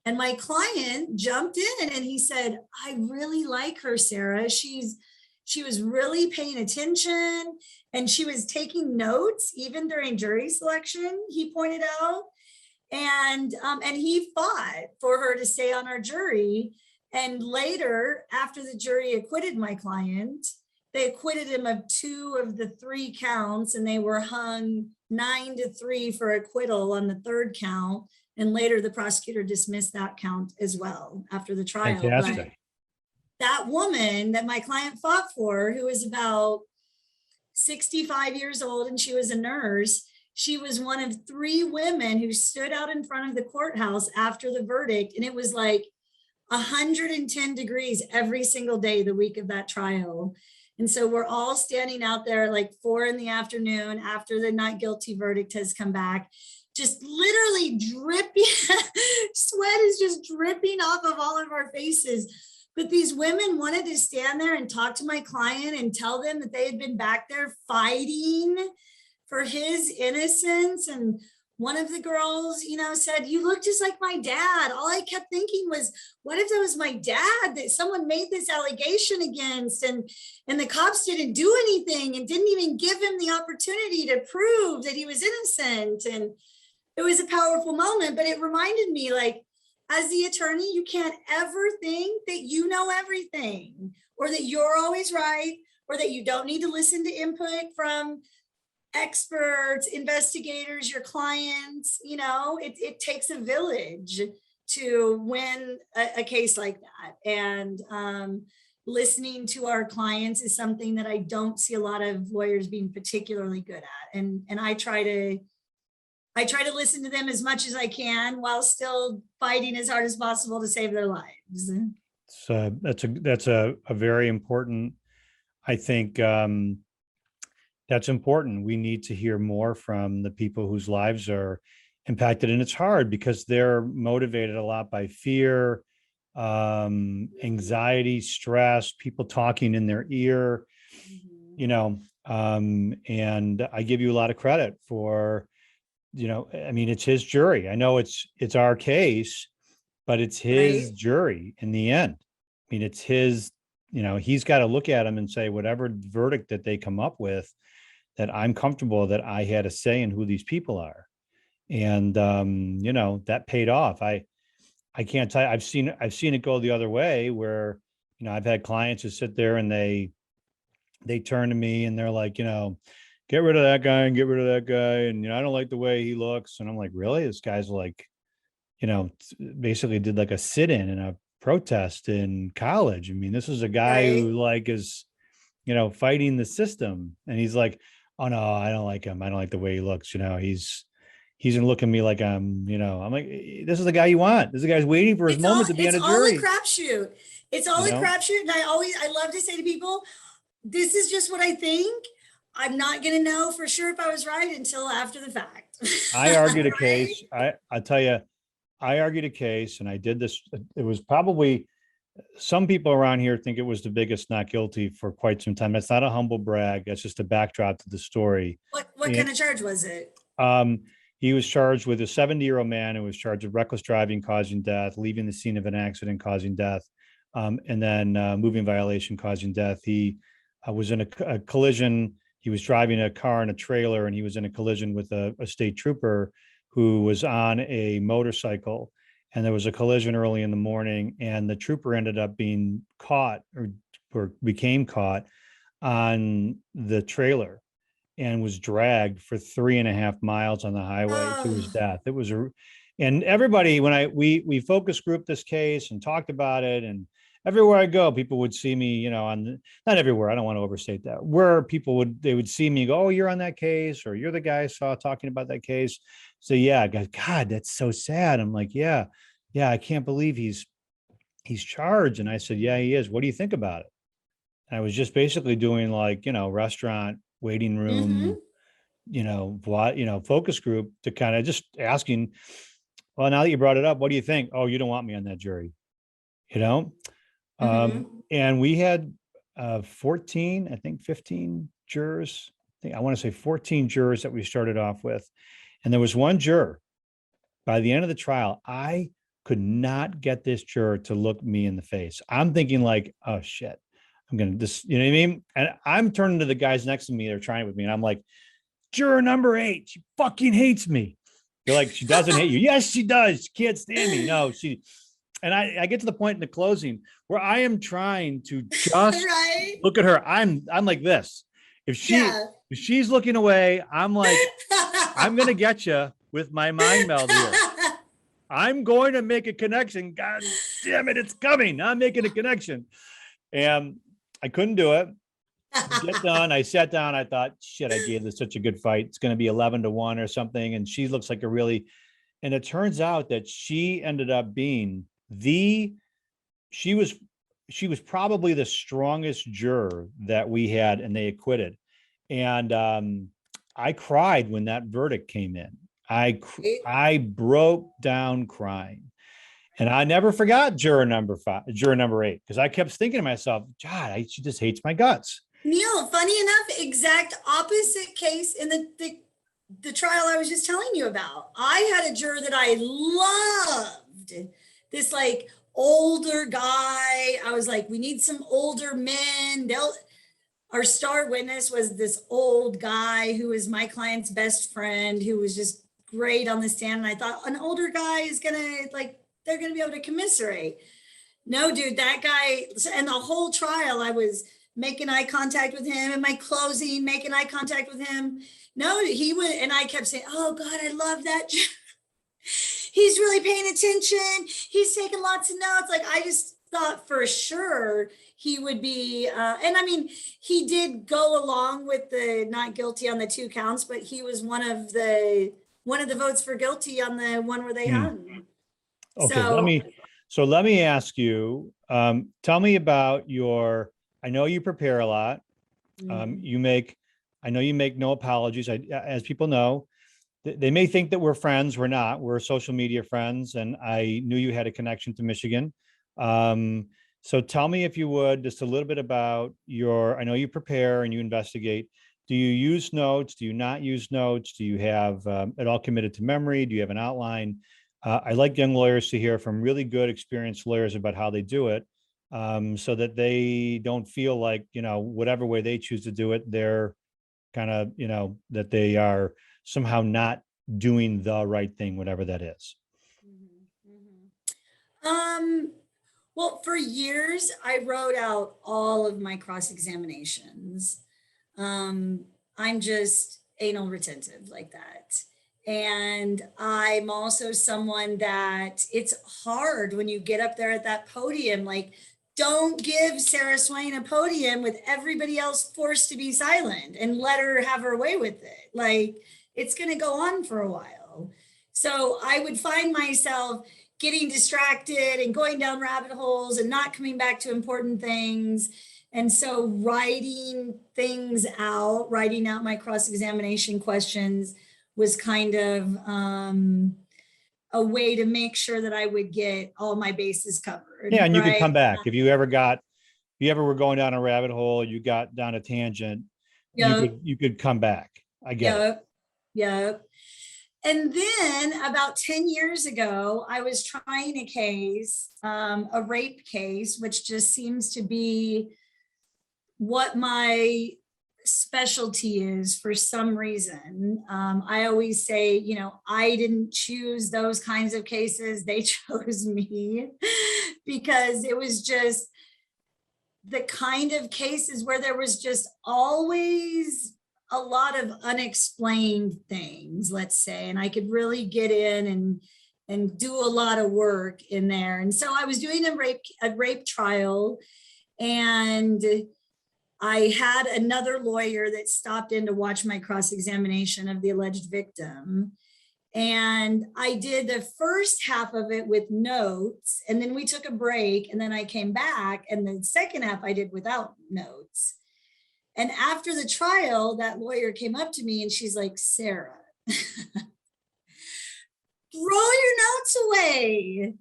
And my client jumped in and he said, I really like her, Sarah. She was really paying attention and she was taking notes even during jury selection, he pointed out. And he fought for her to stay on our jury. And later, after the jury acquitted my client, they acquitted him of 2 of the 3 counts, and they were hung 9-3 for acquittal on the 3rd count. And later the prosecutor dismissed that count as well after the trial. Fantastic. But that woman that my client fought for, who was about 65 years old and she was a nurse, she was one of 3 women who stood out in front of the courthouse after the verdict. And it was like 110 degrees every single day the week of that trial. And so we're all standing out there like 4 p.m. after the not guilty verdict has come back, just literally dripping. Sweat is just dripping off of all of our faces. But these women wanted to stand there and talk to my client and tell them that they had been back there fighting for his innocence. And one of the girls, said, you look just like my dad. All I kept thinking was, what if that was my dad that someone made this allegation against, and the cops didn't do anything and didn't even give him the opportunity to prove that he was innocent. And it was a powerful moment, but it reminded me, like, as the attorney, you can't ever think that you know everything or that you're always right or that you don't need to listen to input from experts, investigators, your clients. You know, it takes a village to win a case like that. And listening to our clients is something that I don't see a lot of lawyers being particularly good at. And I try to listen to them as much as I can while still fighting as hard as possible to save their lives. So that's a very important, I think, that's important. We need to hear more from the people whose lives are impacted. And it's hard because they're motivated a lot by fear, anxiety, stress, people talking in their ear, you know, and I give you a lot of credit for, you know, I mean, it's his jury. I know it's our case, but it's his Right. jury in the end. I mean, it's his, you know, he's got to look at them and say, whatever verdict that they come up with, that I'm comfortable that I had a say in who these people are. And, you know, that paid off. I can't tell you, I've seen it go the other way where, you know, I've had clients who sit there and they turn to me and they're like, you know, get rid of that guy and get rid of that guy. And, you know, I don't like the way he looks. And I'm like, really? This guy's like, you know, basically did like a sit-in and a protest in college. I mean, this is a guy Right. who like is, you know, fighting the system. And he's like, oh no, I don't like him. I don't like the way he looks. You know, he's gonna look at me like I'm, you know, I'm like, this is the guy you want. This is the guy's waiting for his moment to be on It's a all a jury. crapshoot. It's all You a know, crapshoot. And I love to say to people, this is just what I think. I'm not going to know for sure if I was right until after the fact. I argued a Right? case. I tell you, I argued a case, and I did this. It was probably, some people around here think it was the biggest not guilty for quite some time. That's not a humble brag. That's just a backdrop to the story. What And kind of charge was it? he was charged with a 70-year-old man who was charged with reckless driving causing death, leaving the scene of an accident causing death, and then moving violation causing death. He was in a collision. He was driving a car in a trailer, and he was in a collision with a state trooper who was on a motorcycle. And there was a collision early in the morning, and the trooper ended up being caught or became caught on the trailer and was dragged for 3.5 miles on the highway to his Oh, death. It was and everybody, when we focus grouped this case and talked about it, and everywhere I go, people would see me, you know, not everywhere, I don't want to overstate that, where they would see me go, oh, you're on that case, or you're the guy I saw talking about that case. So yeah, God, that's so sad. I'm like, yeah, I can't believe he's charged. And I said, yeah, he is. What do you think about it? And I was just basically doing like, you know, restaurant waiting mm-hmm, room, you know, focus group to kind of just asking, well, now that you brought it up, what do you think? Oh, you don't want me on that jury, you know? mm-hmm. And we had 14, I think 15 jurors. I want to say 14 jurors that we started off with. And there was one juror by the end of the trial. I could not get this juror to look me in the face. I'm thinking like, oh shit, I'm going to just, you know what I mean? And I'm turning to the guys next to me. They're trying it with me. And I'm like, juror number 8, she fucking hates me. They're like, she doesn't hate you. Yes, she does. She can't stand me. No, and I get to the point in the closing where I am trying to just Right? look at her. I'm like this. If Yeah. she's looking away, I'm like, I'm gonna get you with my mind meld here. I'm going to make a connection. God damn it, it's coming. I'm making a connection. And I couldn't do it. Get done. I sat down. I thought, shit, I gave this such a good fight. It's going to be 11-1 or something. And she looks like and it turns out that she ended up being she was probably the strongest juror that we had, and they acquitted. And I cried when that verdict came in. I broke down crying. And I never forgot juror number 8, because I kept thinking to myself, God, she just hates my guts. Neil, funny enough, exact opposite case in the trial I was just telling you about. I had a juror that I loved, this like older guy. I was like, we need some older men. Our star witness was this old guy who was my client's best friend, who was just great on the stand. And I thought an older guy is gonna they're gonna be able to commiserate. No, dude, that guy, and the whole trial, I was making eye contact with him, and my closing, making eye contact with him. No, he would, and I kept saying, oh God, I love that. He's really paying attention. He's taking lots of notes. Like, I just thought for sure he would be, and I mean, he did go along with the not guilty on the 2 counts, but he was one of the votes for guilty on the one where they hung. Okay, So let me ask you, tell me about I know you prepare a lot. I know you make no apologies. As people know, they may think that we're friends. We're not. We're social media friends, and I knew you had a connection to Michigan. So tell me, if you would, just a little bit about I know you prepare and you investigate. Do you use notes? Do you not use notes? Do you have it all committed to memory? Do you have an outline? I like young lawyers to hear from really good, experienced lawyers about how they do it, so that they don't feel like, whatever way they choose to do it, they're kind of, that they are somehow not doing the right thing, whatever that is. Well, for years, I wrote out all of my cross-examinations. I'm just anal retentive like that. And I'm also someone that it's hard when you get up there at that podium, like, don't give Sarah Swain a podium with everybody else forced to be silent and let her have her way with it. Like, it's going to go on for a while. So I would find myself getting distracted and going down rabbit holes and not coming back to important things. And so writing things out, writing out my cross-examination questions was kind of a way to make sure that I would get all my bases covered. Yeah, and you could right? come back if you ever were going down a rabbit hole, you got down a tangent, you could come back. I get it. Yep. And then about 10 years ago, I was trying a case, a rape case, which just seems to be what my specialty is for some reason. I always say, I didn't choose those kinds of cases. They chose me because it was just the kind of cases where there was just always a lot of unexplained things, let's say, and I could really get in and do a lot of work in there. And so I was doing a rape trial, and I had another lawyer that stopped in to watch my cross-examination of the alleged victim. And I did the first half of it with notes, and then we took a break, and then I came back, and the second half I did without notes. And after the trial, that lawyer came up to me and she's like, Sarah, throw your notes away.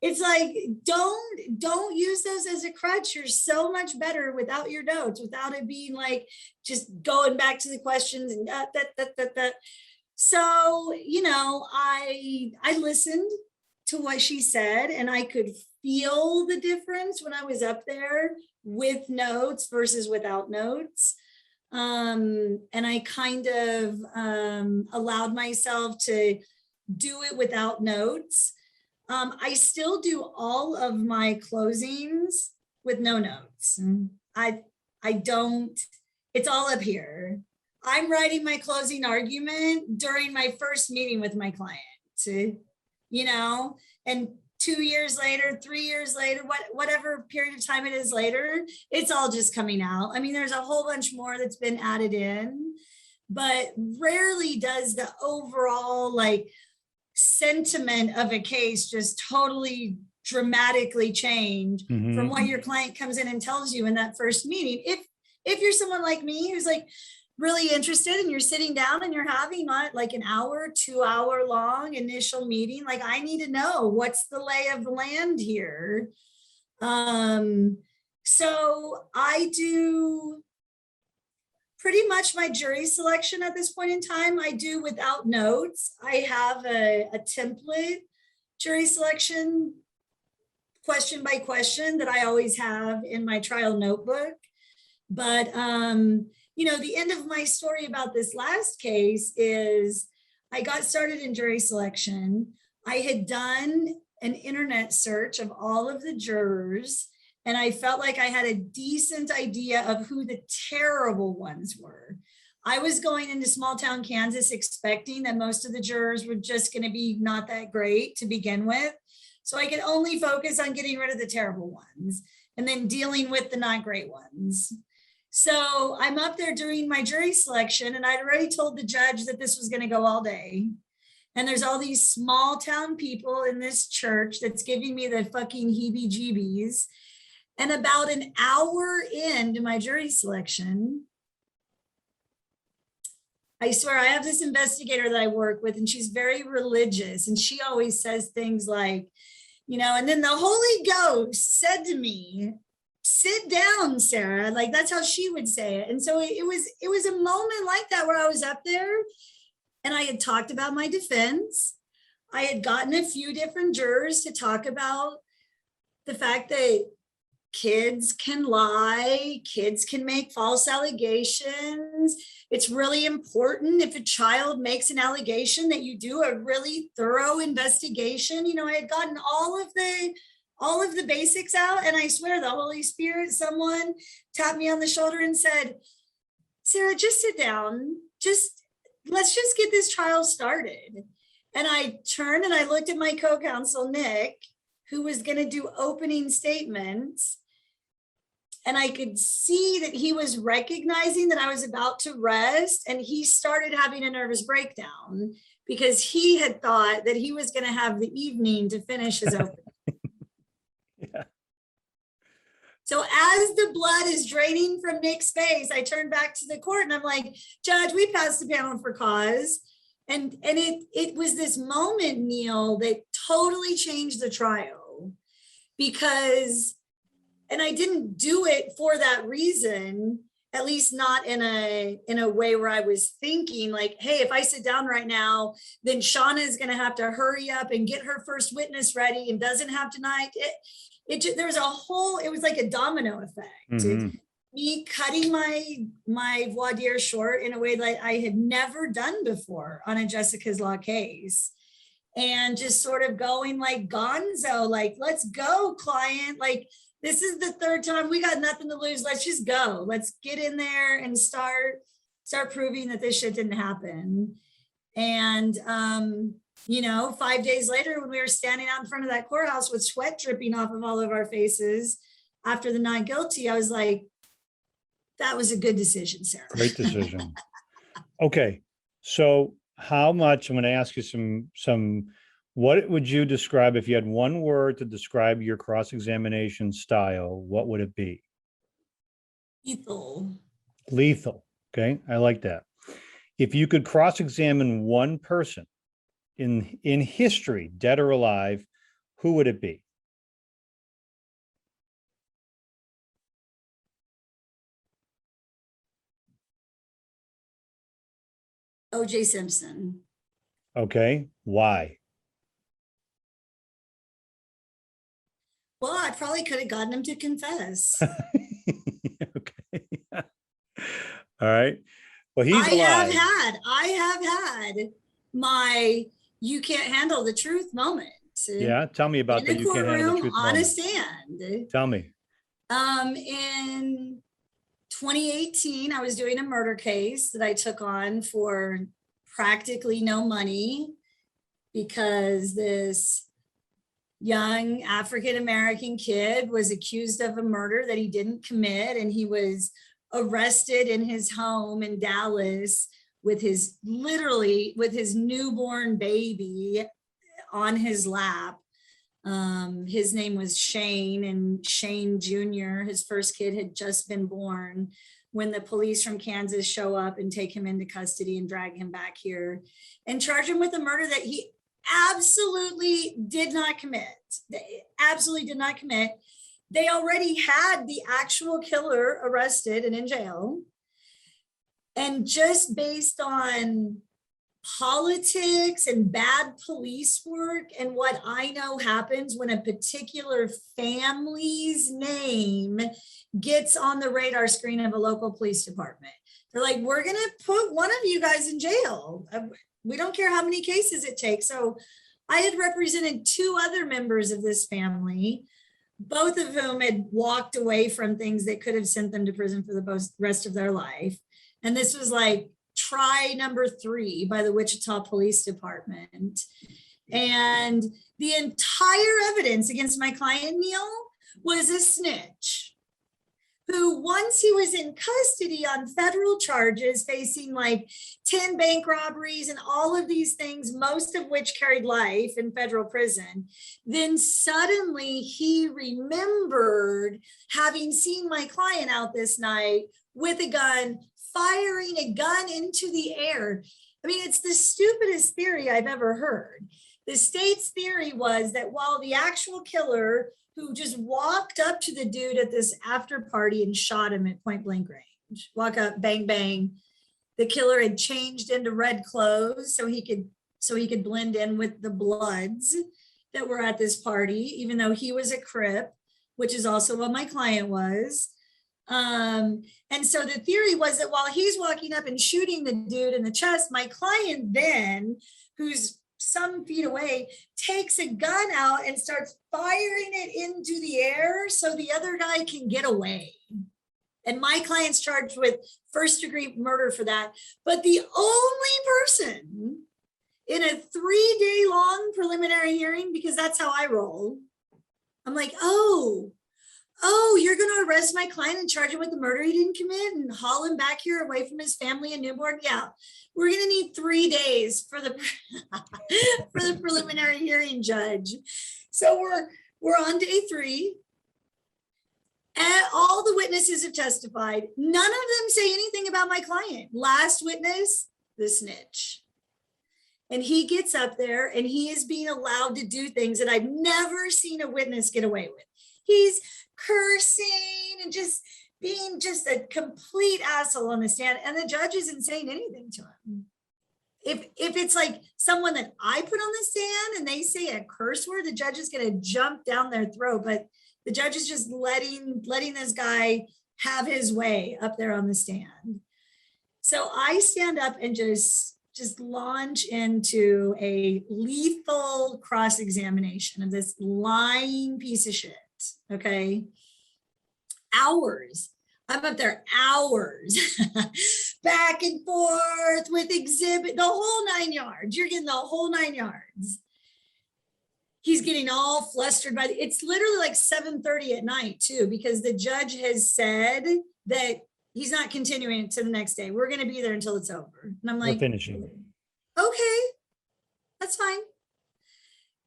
It's like, don't use those as a crutch. You're so much better without your notes, without it being like just going back to the questions and that. So, I listened to what she said, and I could feel the difference when I was up there with notes versus without notes. And I kind of allowed myself to do it without notes. I still do all of my closings with no notes. I don't, it's all up here. I'm writing my closing argument during my first meeting with my client, and 2 years later, 3 years later, whatever period of time it is later, it's all just coming out. I mean, there's a whole bunch more that's been added in, but rarely does the overall sentiment of a case just totally dramatically change from what your client comes in and tells you in that first meeting. If you're someone like me who's really interested and you're sitting down and you're having not an hour, 2 hour long initial meeting, I need to know what's the lay of the land here. So I do pretty much my jury selection at this point in time. I do without notes. I have a template jury selection question by question that I always have in my trial notebook. But the end of my story about this last case is I got started in jury selection. I had done an internet search of all of the jurors, And I felt like I had a decent idea of who the terrible ones were. I was going into small town Kansas expecting that most of the jurors were just going to be not that great to begin with. So I could only focus on getting rid of the terrible ones and then dealing with the not great ones. So I'm up there doing my jury selection, and I'd already told the judge that this was going to go all day. And there's all these small town people in this church that's giving me the fucking heebie-jeebies. And about an hour into my jury selection, I swear, I have this investigator that I work with, and she's very religious. And she always says things like, you know, and then the Holy Ghost said to me, sit down, Sarah. Like, that's how she would say it. And so it was a moment like that where I was up there and I had talked about my defense. I had gotten a few different jurors to talk about the fact that kids can lie, kids can make false allegations. It's really important if a child makes an allegation that you do a really thorough investigation. You know, I had gotten all of the basics out, and I swear the Holy Spirit, someone tapped me on the shoulder and said, Sarah, just sit down. Let's just get this trial started. And I turned and I looked at my co-counsel, Nick, who was going to do opening statements. And I could see that he was recognizing that I was about to rest, and he started having a nervous breakdown because he had thought that he was going to have the evening to finish his opening. Yeah. So as the blood is draining from Nick's face, I turned back to the court and I'm like, Judge, we passed the panel for cause. And it was this moment, Neil, that totally changed the trial because, and I didn't do it for that reason, at least not in a way where I was thinking like, hey, if I sit down right now, then Shauna is going to have to hurry up and get her first witness ready and doesn't have tonight. There was it was like a domino effect. Mm-hmm. Me cutting my voir dire short in a way that I had never done before on a Jessica's Law case. And just sort of going like gonzo, like, let's go, client. Like, this is the third time, we got nothing to lose. Let's just go. Let's get in there and start proving that this shit didn't happen. And, you know, 5 days later, when we were standing out in front of that courthouse with sweat dripping off of all of our faces after the not guilty, I was like, that was a good decision, Sarah. Great decision. Okay. So how much, I'm going to ask you some, what would you describe if you had one word to describe your cross-examination style? What would it be? Lethal. Lethal. Okay. I like that. If you could cross-examine one person in history, dead or alive, who would it be? O.J. Simpson. Okay. Why? Well, I probably could have gotten him to confess. Okay. All right. Well, he's alive. I have had my you can't handle the truth moment. Yeah. Tell me about that. You can't handle the truth on moment. a stand. Tell me. In 2018, I was doing a murder case that I took on for practically no money because this young African-American kid was accused of a murder that he didn't commit, and he was arrested in his home in Dallas with his newborn baby on his lap. His name was Shane, and Shane Jr., his first kid, had just been born when the police from Kansas show up and take him into custody and drag him back here and charge him with a murder that he absolutely did not commit. They absolutely did not commit. They already had the actual killer arrested and in jail. And just based on politics and bad police work and what I know happens when a particular family's name gets on the radar screen of a local police department, they're like, we're going to put one of you guys in jail. We don't care how many cases it takes. So I had represented two other members of this family both of whom had walked away from things that could have sent them to prison for the rest of their life. And this was like try number 3 by the Wichita Police Department. And the entire evidence against my client, Neil, was a snitch who, once he was in custody on federal charges, facing like 10 bank robberies and all of these things, most of which carried life in federal prison, then suddenly he remembered having seen my client out this night with a gun, firing a gun into the air. I mean, it's the stupidest theory I've ever heard. The state's theory was that while the actual killer, who just walked up to the dude at this after party and shot him at point blank range, walk up, bang, bang. The killer had changed into red clothes so he could blend in with the Bloods that were at this party, even though he was a Crip, which is also what my client was. And so the theory was that while he's walking up and shooting the dude in the chest, my client then, who's some feet away, takes a gun out and starts firing it into the air so the other guy can get away. And my client's charged with first-degree murder for that. But the only person in a 3-day-long preliminary hearing, because that's how I roll, I'm like, oh, you're going to arrest my client and charge him with the murder he didn't commit and haul him back here away from his family and newborn? Yeah, we're going to need 3 days for the for the preliminary hearing, judge. So we're on day 3. And all the witnesses have testified. None of them say anything about my client. Last witness, the snitch. And he gets up there and he is being allowed to do things that I've never seen a witness get away with. He's cursing and just being just a complete asshole on the stand, and the judge isn't saying anything to him. If it's like someone that I put on the stand and they say a curse word, the judge is going to jump down their throat. But the judge is just letting this guy have his way up there on the stand. So I stand up and just launch into a lethal cross-examination of this lying piece of shit. Okay. Hours. I'm up there hours back and forth with exhibit, the whole 9 yards. You're getting the whole 9 yards. He's getting all flustered by it's literally like 7:30 at night too, because the judge has said that he's not continuing it to the next day. We're going to be there until it's over. And I'm like, we're finishing. Okay, that's fine.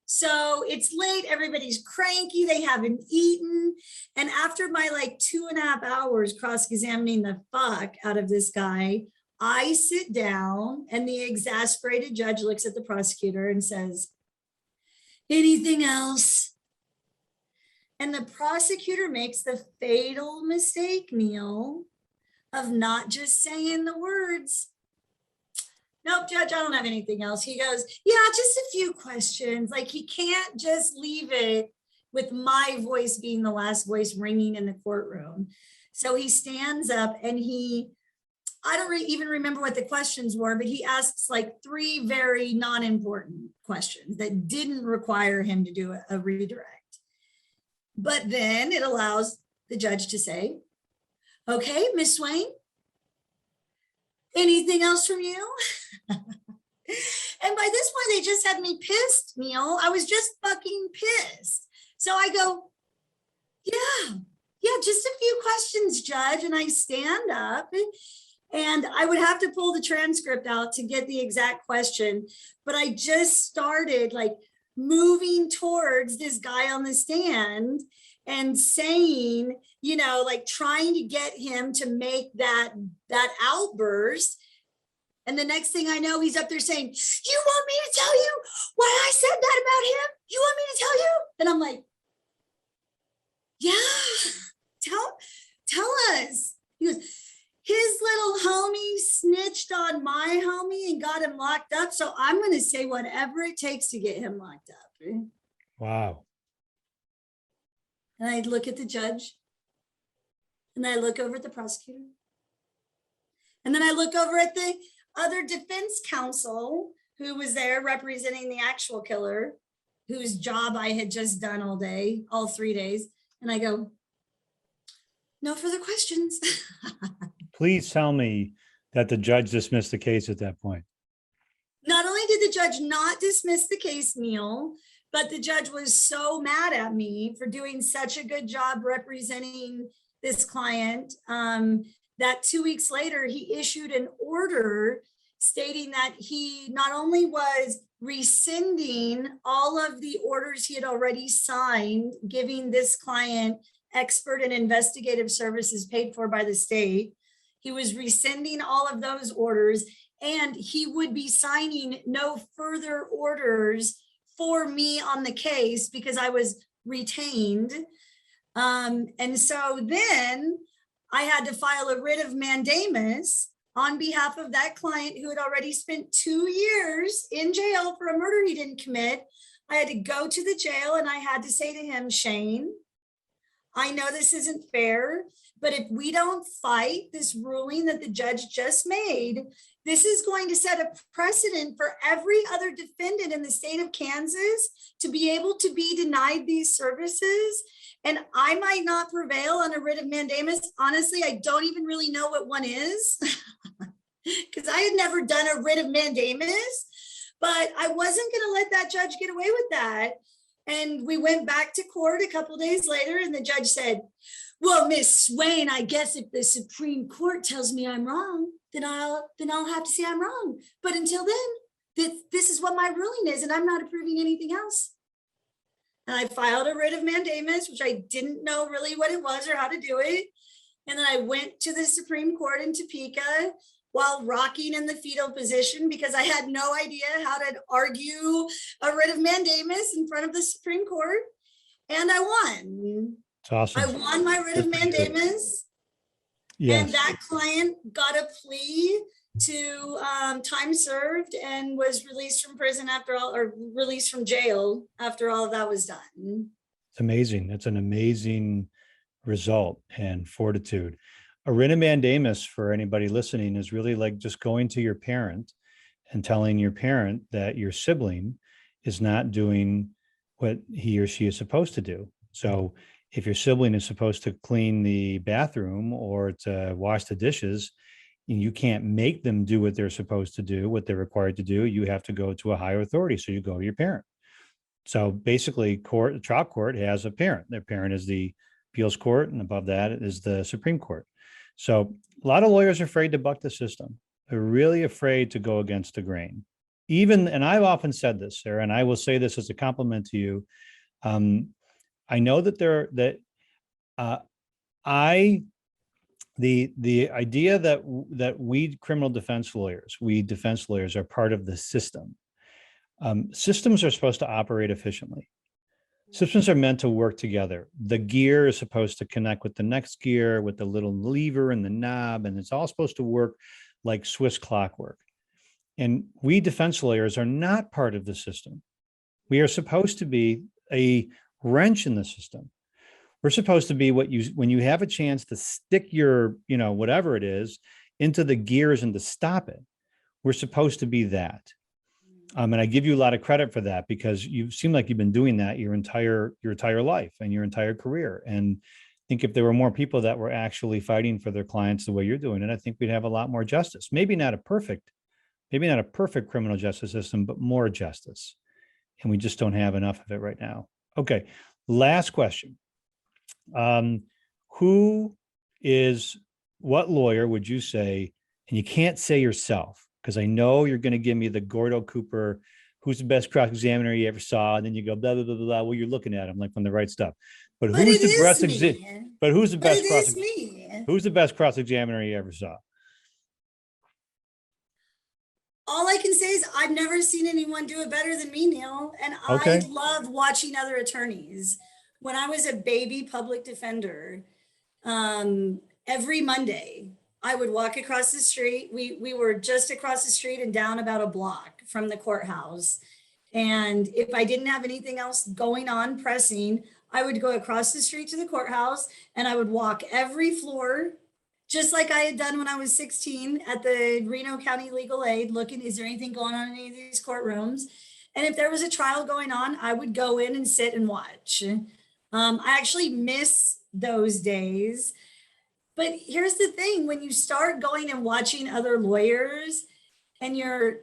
So it's late, everybody's cranky, they haven't eaten. And after my like 2.5 hours cross-examining the fuck out of this guy, I sit down and the exasperated judge looks at the prosecutor and says, anything else? And the prosecutor makes the fatal mistake, Neil, of not just saying the words, nope, judge, I don't have anything else. He goes, yeah, just a few questions. Like he can't just leave it with my voice being the last voice ringing in the courtroom. So he stands up and I don't even remember what the questions were, but he asks like 3 very non-important questions that didn't require him to do a redirect. But then it allows the judge to say, okay, Miss Swain, anything else from you? And by this point, they just had me pissed, Neil. I was just fucking pissed. So I go, yeah, just a few questions, judge. And I stand up and I would have to pull the transcript out to get the exact question. But I just started like moving towards this guy on the stand and saying, you know, like trying to get him to make that outburst. And the next thing I know, he's up there saying, you want me to tell you why I said that about him? You want me to tell you? And I'm like, yeah, tell us. He goes, his little homie snitched on my homie and got him locked up. So I'm going to say whatever it takes to get him locked up. Right? Wow. And I look at the judge and I look over at the prosecutor. And then I look over at the other defense counsel who was there representing the actual killer, whose job I had just done all day, all 3 days. And I go, no further questions. Please tell me that the judge dismissed the case at that point. Not only did the judge not dismiss the case, Neil, but the judge was so mad at me for doing such a good job representing this client that 2 weeks later, he issued an order stating that he not only was rescinding all of the orders he had already signed, giving this client expert and investigative services paid for by the state, he was rescinding all of those orders, and he would be signing no further orders for me on the case because I was retained. And so then I had to file a writ of mandamus on behalf of that client who had already spent 2 years in jail for a murder he didn't commit. I had to go to the jail and I had to say to him, Shane, I know this isn't fair, but if we don't fight this ruling that the judge just made, this is going to set a precedent for every other defendant in the state of Kansas to be able to be denied these services. And I might not prevail on a writ of mandamus. Honestly, I don't even really know what one is because I had never done a writ of mandamus, but I wasn't going to let that judge get away with that. And we went back to court a couple days later and the judge said, well, Miss Swain, I guess if the Supreme Court tells me I'm wrong, then I'll have to say I'm wrong. But until then, this is what my ruling is, and I'm not approving anything else. And I filed a writ of mandamus, which I didn't know really what it was or how to do it. And then I went to the Supreme Court in Topeka while rocking in the fetal position because I had no idea how to argue a writ of mandamus in front of the Supreme Court. And I won. It's awesome. I won my writ of mandamus. Yes. And that client got a plea to time served and was released from prison after all, or released from jail after all of that was done. It's amazing. It's an amazing result and fortitude. A writ of mandamus, for anybody listening, is really like just going to your parent and telling your parent that your sibling is not doing what he or she is supposed to do. So if your sibling is supposed to clean the bathroom or to wash the dishes, you can't make them do what they're supposed to do, what they're required to do. You have to go to a higher authority. So you go to your parent. So basically, trial court has a parent. Their parent is the appeals court, and above that is the Supreme Court. So a lot of lawyers are afraid to buck the system. They're really afraid to go against the grain. Even, and I've often said this, Sarah, and I will say this as a compliment to you. I know that the idea that we defense lawyers are part of the system. Systems are supposed to operate efficiently. Systems are meant to work together. The gear is supposed to connect with the next gear, with the little lever and the knob, and it's all supposed to work like Swiss clockwork. And we defense lawyers are not part of the system. We are supposed to be a wrench in the system. We're supposed to be when you have a chance to stick your, whatever it is, into the gears and to stop it. We're supposed to be that. And I give you a lot of credit for that because you seem like you've been doing that your entire life and your entire career. And I think if there were more people that were actually fighting for their clients the way you're doing it, I think we'd have a lot more justice. Maybe not a perfect criminal justice system, but more justice. And we just don't have enough of it right now. Okay, last question. What lawyer would you say, and you can't say yourself, because I know you're going to give me the Gordo Cooper, who's the best cross-examiner you ever saw, and then you go blah blah blah blah blah. Well, you're looking at him like from the right stuff. But who's the best cross-examiner you ever saw? All I can say is I've never seen anyone do it better than me, Neil. And Okay. I love watching other attorneys. When I was a baby public defender, every Monday, I would walk across the street. We were just across the street and down about a block from the courthouse. And if I didn't have anything else going on pressing, I would go across the street to the courthouse and I would walk every floor, just like I had done when I was 16 at the Reno County Legal Aid, looking, is there anything going on in any of these courtrooms? And if there was a trial going on, I would go in and sit and watch. I actually miss those days. But here's the thing, when you start going and watching other lawyers and you're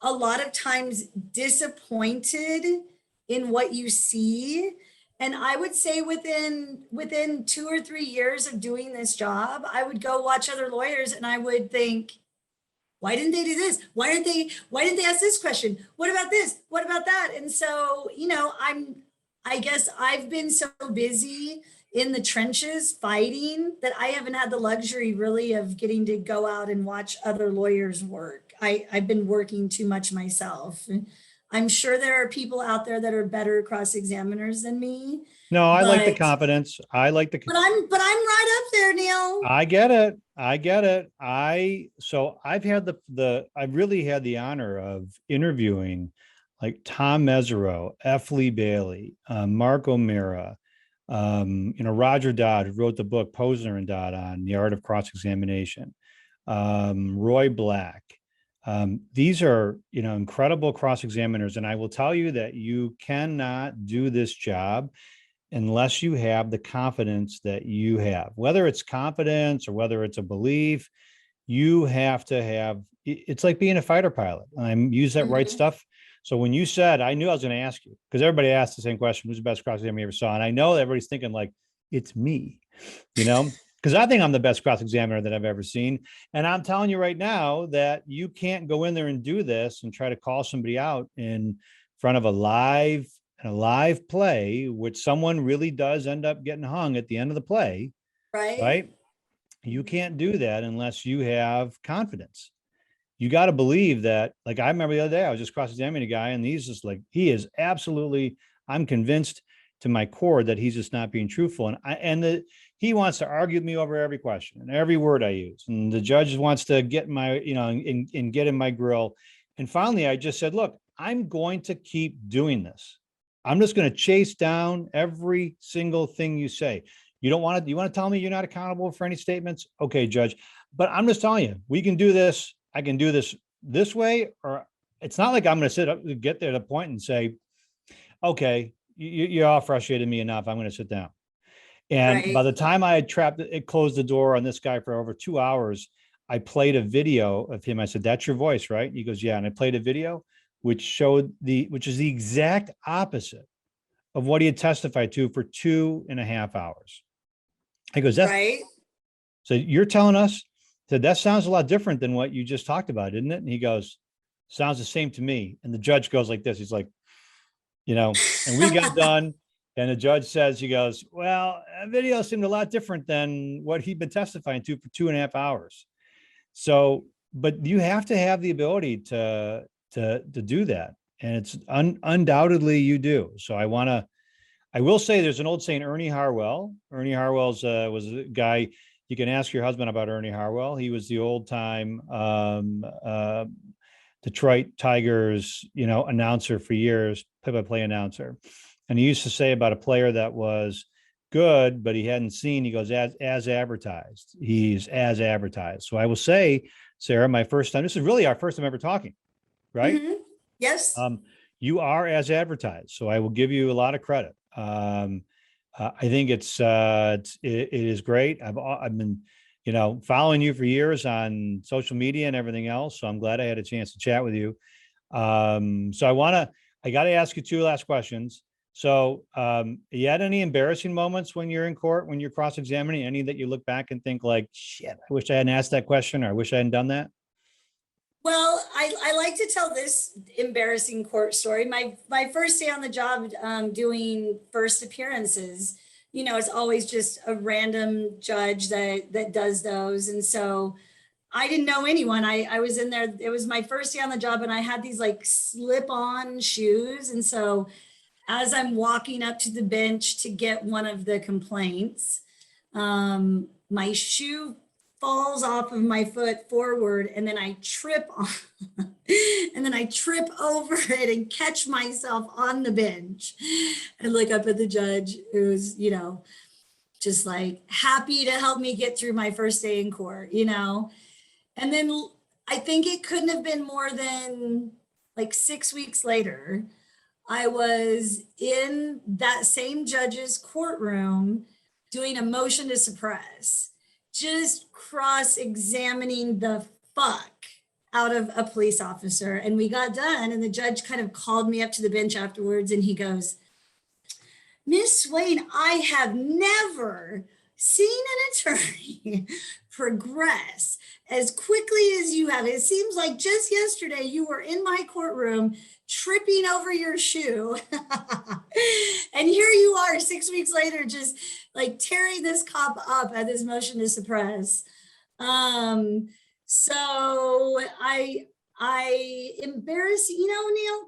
a lot of times disappointed in what you see. And I would say within 2 or 3 years of doing this job, I would go watch other lawyers and I would think, why didn't they do this? Why didn't they ask this question? What about this? What about that? And so, I guess I've been so busy in the trenches fighting that I haven't had the luxury really of getting to go out and watch other lawyers work. I've been working too much myself. I'm sure there are people out there that are better cross-examiners than me, No, I like the but confidence. I like the, I'm right up there, Neil. I get it. I get it. So I've had I really had the honor of interviewing like Tom Mesereau, F. Lee Bailey, Mark O'Meara, Roger Dodd, who wrote the book Posner and Dodd on the art of cross-examination, Roy Black. These are, incredible cross-examiners. And I will tell you that you cannot do this job unless you have the confidence that you have, whether it's confidence or whether it's a belief. You have to have, it's like being a fighter pilot. I use that right stuff. So when you said, I knew I was going to ask you, because everybody asked the same question, who's the best cross-examiner you ever saw? And I know everybody's thinking like, it's me, because I think I'm the best cross-examiner that I've ever seen. And I'm telling you right now that you can't go in there and do this and try to call somebody out in front of a live play, which someone really does end up getting hung at the end of the play, right? You can't do that unless you have confidence. You got to believe that. Like, I remember the other day, I was just cross-examining a guy and he's just like, he is absolutely, I'm convinced to my core that he's just not being truthful. And he wants to argue with me over every question and every word I use. And the judge wants to get my, and get in my grill. And finally, I just said, look, I'm going to keep doing this. I'm just going to chase down every single thing you say. You want to tell me you're not accountable for any statements? Okay, judge. But I'm just telling you, we can do this. I can do this way, or it's not like I'm going to sit up, get there to the point and say, okay, you're all frustrated me enough. I'm going to sit down. And by the time I had closed the door on this guy for over 2 hours, I played a video of him. I said, that's your voice, right? He goes, yeah. And I played a video which is the exact opposite of what he had testified to for 2.5 hours. He goes, that's right. So you're telling us that sounds a lot different than what you just talked about, isn't it? And he goes, sounds the same to me. And the judge goes like this. He's like, and we got done. And the judge says, he goes, well, that video seemed a lot different than what he'd been testifying to for 2.5 hours. So, but you have to have the ability to do that. And it's undoubtedly you do. So I will say there's an old saying, Ernie Harwell. Ernie Harwell's was a guy, you can ask your husband about Ernie Harwell. He was the old time Detroit Tigers, announcer for years, play-by-play announcer. And he used to say about a player that was good, but he hadn't seen, he goes, as advertised. He's as advertised. So I will say, Sarah, this is really our first time ever talking, right? Mm-hmm. Yes. You are as advertised. So I will give you a lot of credit. I think it is great. I've been, following you for years on social media and everything else. So I'm glad I had a chance to chat with you. So I got to ask you 2 last questions. So you had any embarrassing moments when you're in court, when you're cross-examining, any that you look back and think like, shit, I wish I hadn't asked that question, or I wish I hadn't done that? Well, I like to tell this embarrassing court story. My first day on the job, doing first appearances, it's always just a random judge that does those. And so I didn't know anyone. I was in there. It was my first day on the job, and I had these like slip-on shoes. And so as I'm walking up to the bench to get one of the complaints, my shoe falls off of my foot forward, and then I trip on, and then I trip over it and catch myself on the bench. And look up at the judge, who's, just like happy to help me get through my first day in court, And then I think it couldn't have been more than like 6 weeks later. I was in that same judge's courtroom doing a motion to suppress, just cross-examining the fuck out of a police officer. And we got done, and the judge kind of called me up to the bench afterwards, and he goes, Miss Swain, I have never seen an attorney progress as quickly as you have. It seems like just yesterday you were in my courtroom tripping over your shoe. And here you are 6 weeks later, just like tearing this cop up at this motion to suppress. So I embarrass, Neil,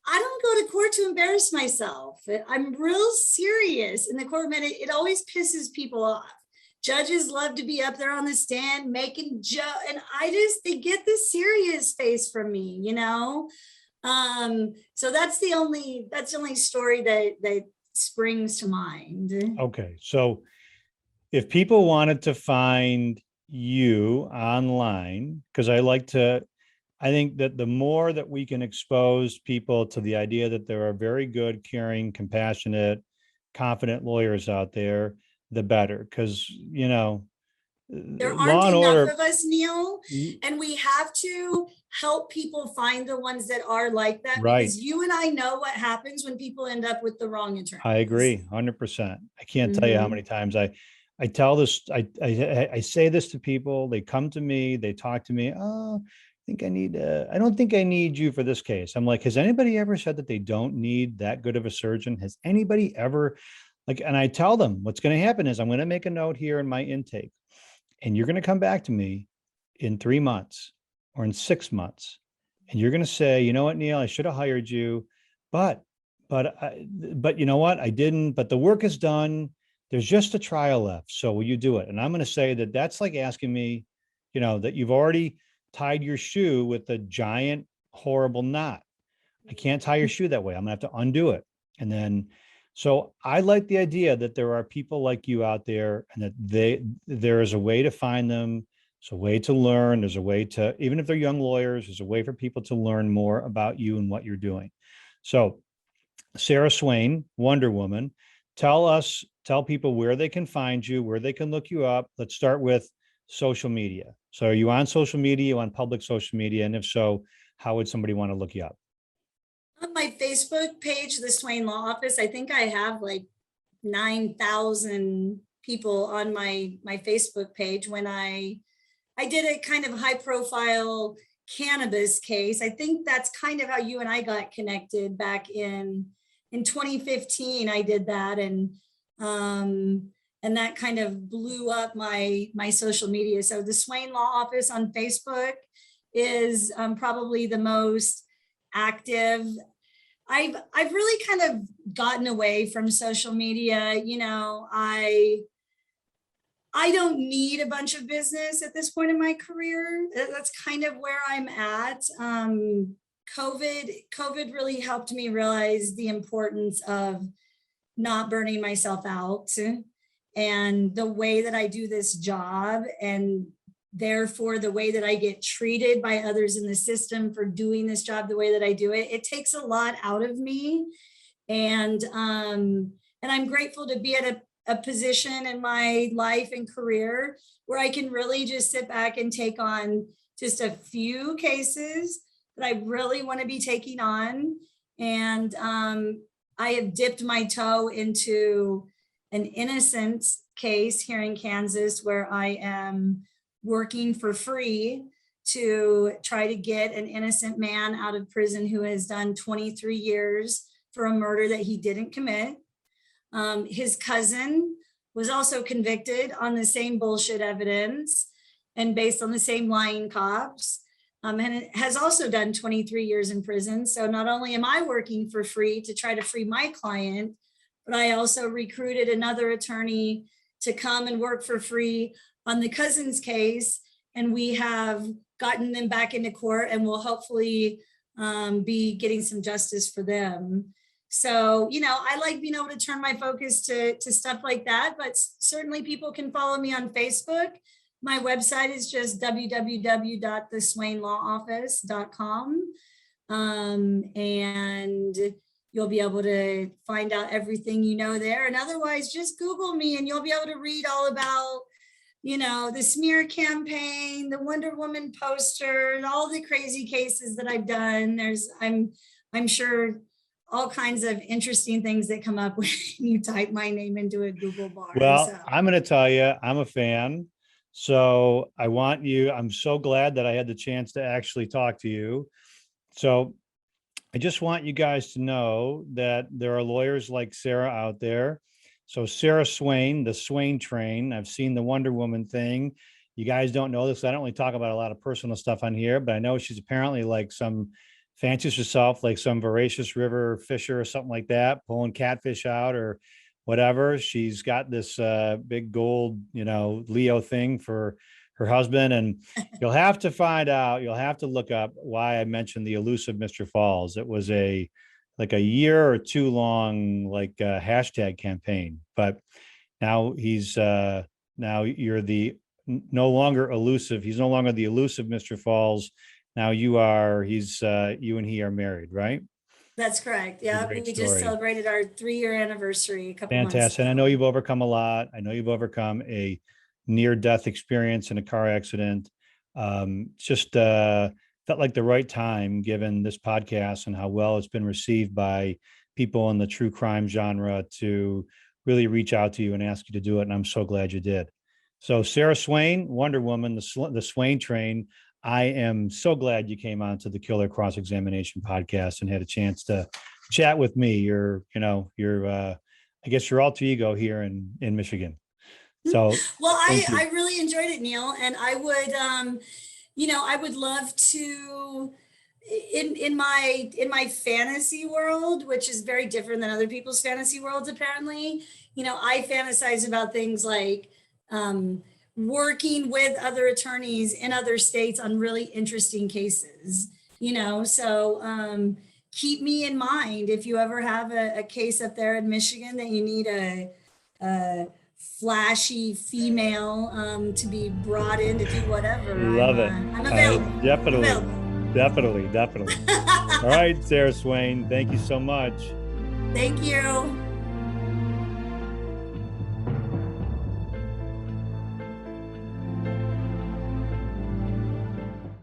I don't go to court to embarrass myself. I'm real serious in the courtroom, and it always pisses people off. Judges love to be up there on the stand making jokes, and they get the serious face from me, So that's the only story that springs to mind. Okay, so if people wanted to find you online, because I think that the more that we can expose people to the idea that there are very good, caring, compassionate, confident lawyers out there, the better. Because, there aren't enough of us, Neil, and we have to help people find the ones that are like that, right? Because you and I know what happens when people end up with the wrong attorney. I agree, 100%. I can't tell you how many times I tell this, I say this to people. They come to me, they talk to me. Oh, I don't think I need you for this case. I'm like, has anybody ever said that they don't need that good of a surgeon? Has anybody ever and I tell them what's going to happen is I'm going to make a note here in my intake, and you're going to come back to me in 3 months or in 6 months. And you're going to say, you know what, Neil, I should have hired you, but you know what? I didn't, but the work is done. There's just a trial left. So will you do it? And I'm going to say that that's like asking me, that you've already tied your shoe with a giant, horrible knot. I can't tie your shoe that way. I'm gonna have to undo it. And then, so I like the idea that there are people like you out there, and that there is a way to find them. There's a way to learn. There's a way to, even if they're young lawyers, there's a way for people to learn more about you and what you're doing. So Sarah Swain, Wonder Woman, tell people where they can find you, where they can look you up. Let's start with social media. So are you on social media, you on public social media? And if so, how would somebody want to look you up? On my Facebook page, the Swain Law Office, I think I have like 9,000 people on my Facebook page. When I did a kind of high profile cannabis case, I think that's kind of how you and I got connected back in 2015. I did that, and that kind of blew up my social media. So the Swain Law Office on Facebook is probably the most active. I've really kind of gotten away from social media. I don't need a bunch of business at this point in my career. That's kind of where I'm at. COVID really helped me realize the importance of not burning myself out, and the way that I do this job, and therefore the way that I get treated by others in the system for doing this job the way that I do it. It takes a lot out of me, and I'm grateful to be at a position in my life and career where I can really just sit back and take on just a few cases that I really want to be taking on. And I have dipped my toe into an innocence case here in Kansas where I am working for free to try to get an innocent man out of prison who has done 23 years for a murder that he didn't commit. His cousin was also convicted on the same bullshit evidence and based on the same lying cops, and it has also done 23 years in prison. So not only am I working for free to try to free my client, but I also recruited another attorney to come and work for free on the cousin's case. And we have gotten them back into court, and will hopefully be getting some justice for them. So, I like being able to turn my focus to stuff like that, but certainly people can follow me on Facebook. My website is just www.theswainlawoffice.com. And You'll be able to find out everything you know there. And otherwise, just Google me and you'll be able to read all about, the smear campaign, the Wonder Woman poster, and all the crazy cases that I've done. I'm sure all kinds of interesting things that come up when you type my name into a Google bar. Well, So. I'm going to tell you, I'm a fan. So I'm so glad that I had the chance to actually talk to you. So I just want you guys to know that there are lawyers like Sarah out there. So Sarah Swain, the Swain Train. I've seen the Wonder Woman thing. You guys don't know this. I don't really talk about a lot of personal stuff on here, but I know she's apparently like fancies herself like some voracious river fisher or something like that, pulling catfish out or whatever. She's got this big gold, Leo thing for her husband. And you'll have to look up why I mentioned the elusive Mr. Falls. It was a year or two long, hashtag campaign, but now you're no longer elusive. He's no longer the elusive Mr. Falls. Now you and he are married, right? That's correct. Yeah, we just celebrated our 3-year anniversary a couple months ago. Fantastic. And I know you've overcome a lot. I know you've overcome a near-death experience in a car accident. Just felt like the right time, given this podcast and how well it's been received by people in the true crime genre, to really reach out to you and ask you to do it. And I'm so glad you did. So Sarah Swain, Wonder Woman, the Swain Train. I am so glad you came on to the Killer Cross-Examination podcast and had a chance to chat with me. You're I guess your alter ego here in Michigan. So, well, I really enjoyed it, Neil. And I would love to, in my fantasy world, which is very different than other people's fantasy worlds, apparently, I fantasize about things like, working with other attorneys in other states on really interesting cases, so keep me in mind if you ever have a case up there in Michigan that you need a flashy female to be brought in to do whatever. Love it. I'm available. Definitely. All right, Sarah Swain, thank you so much. Thank you.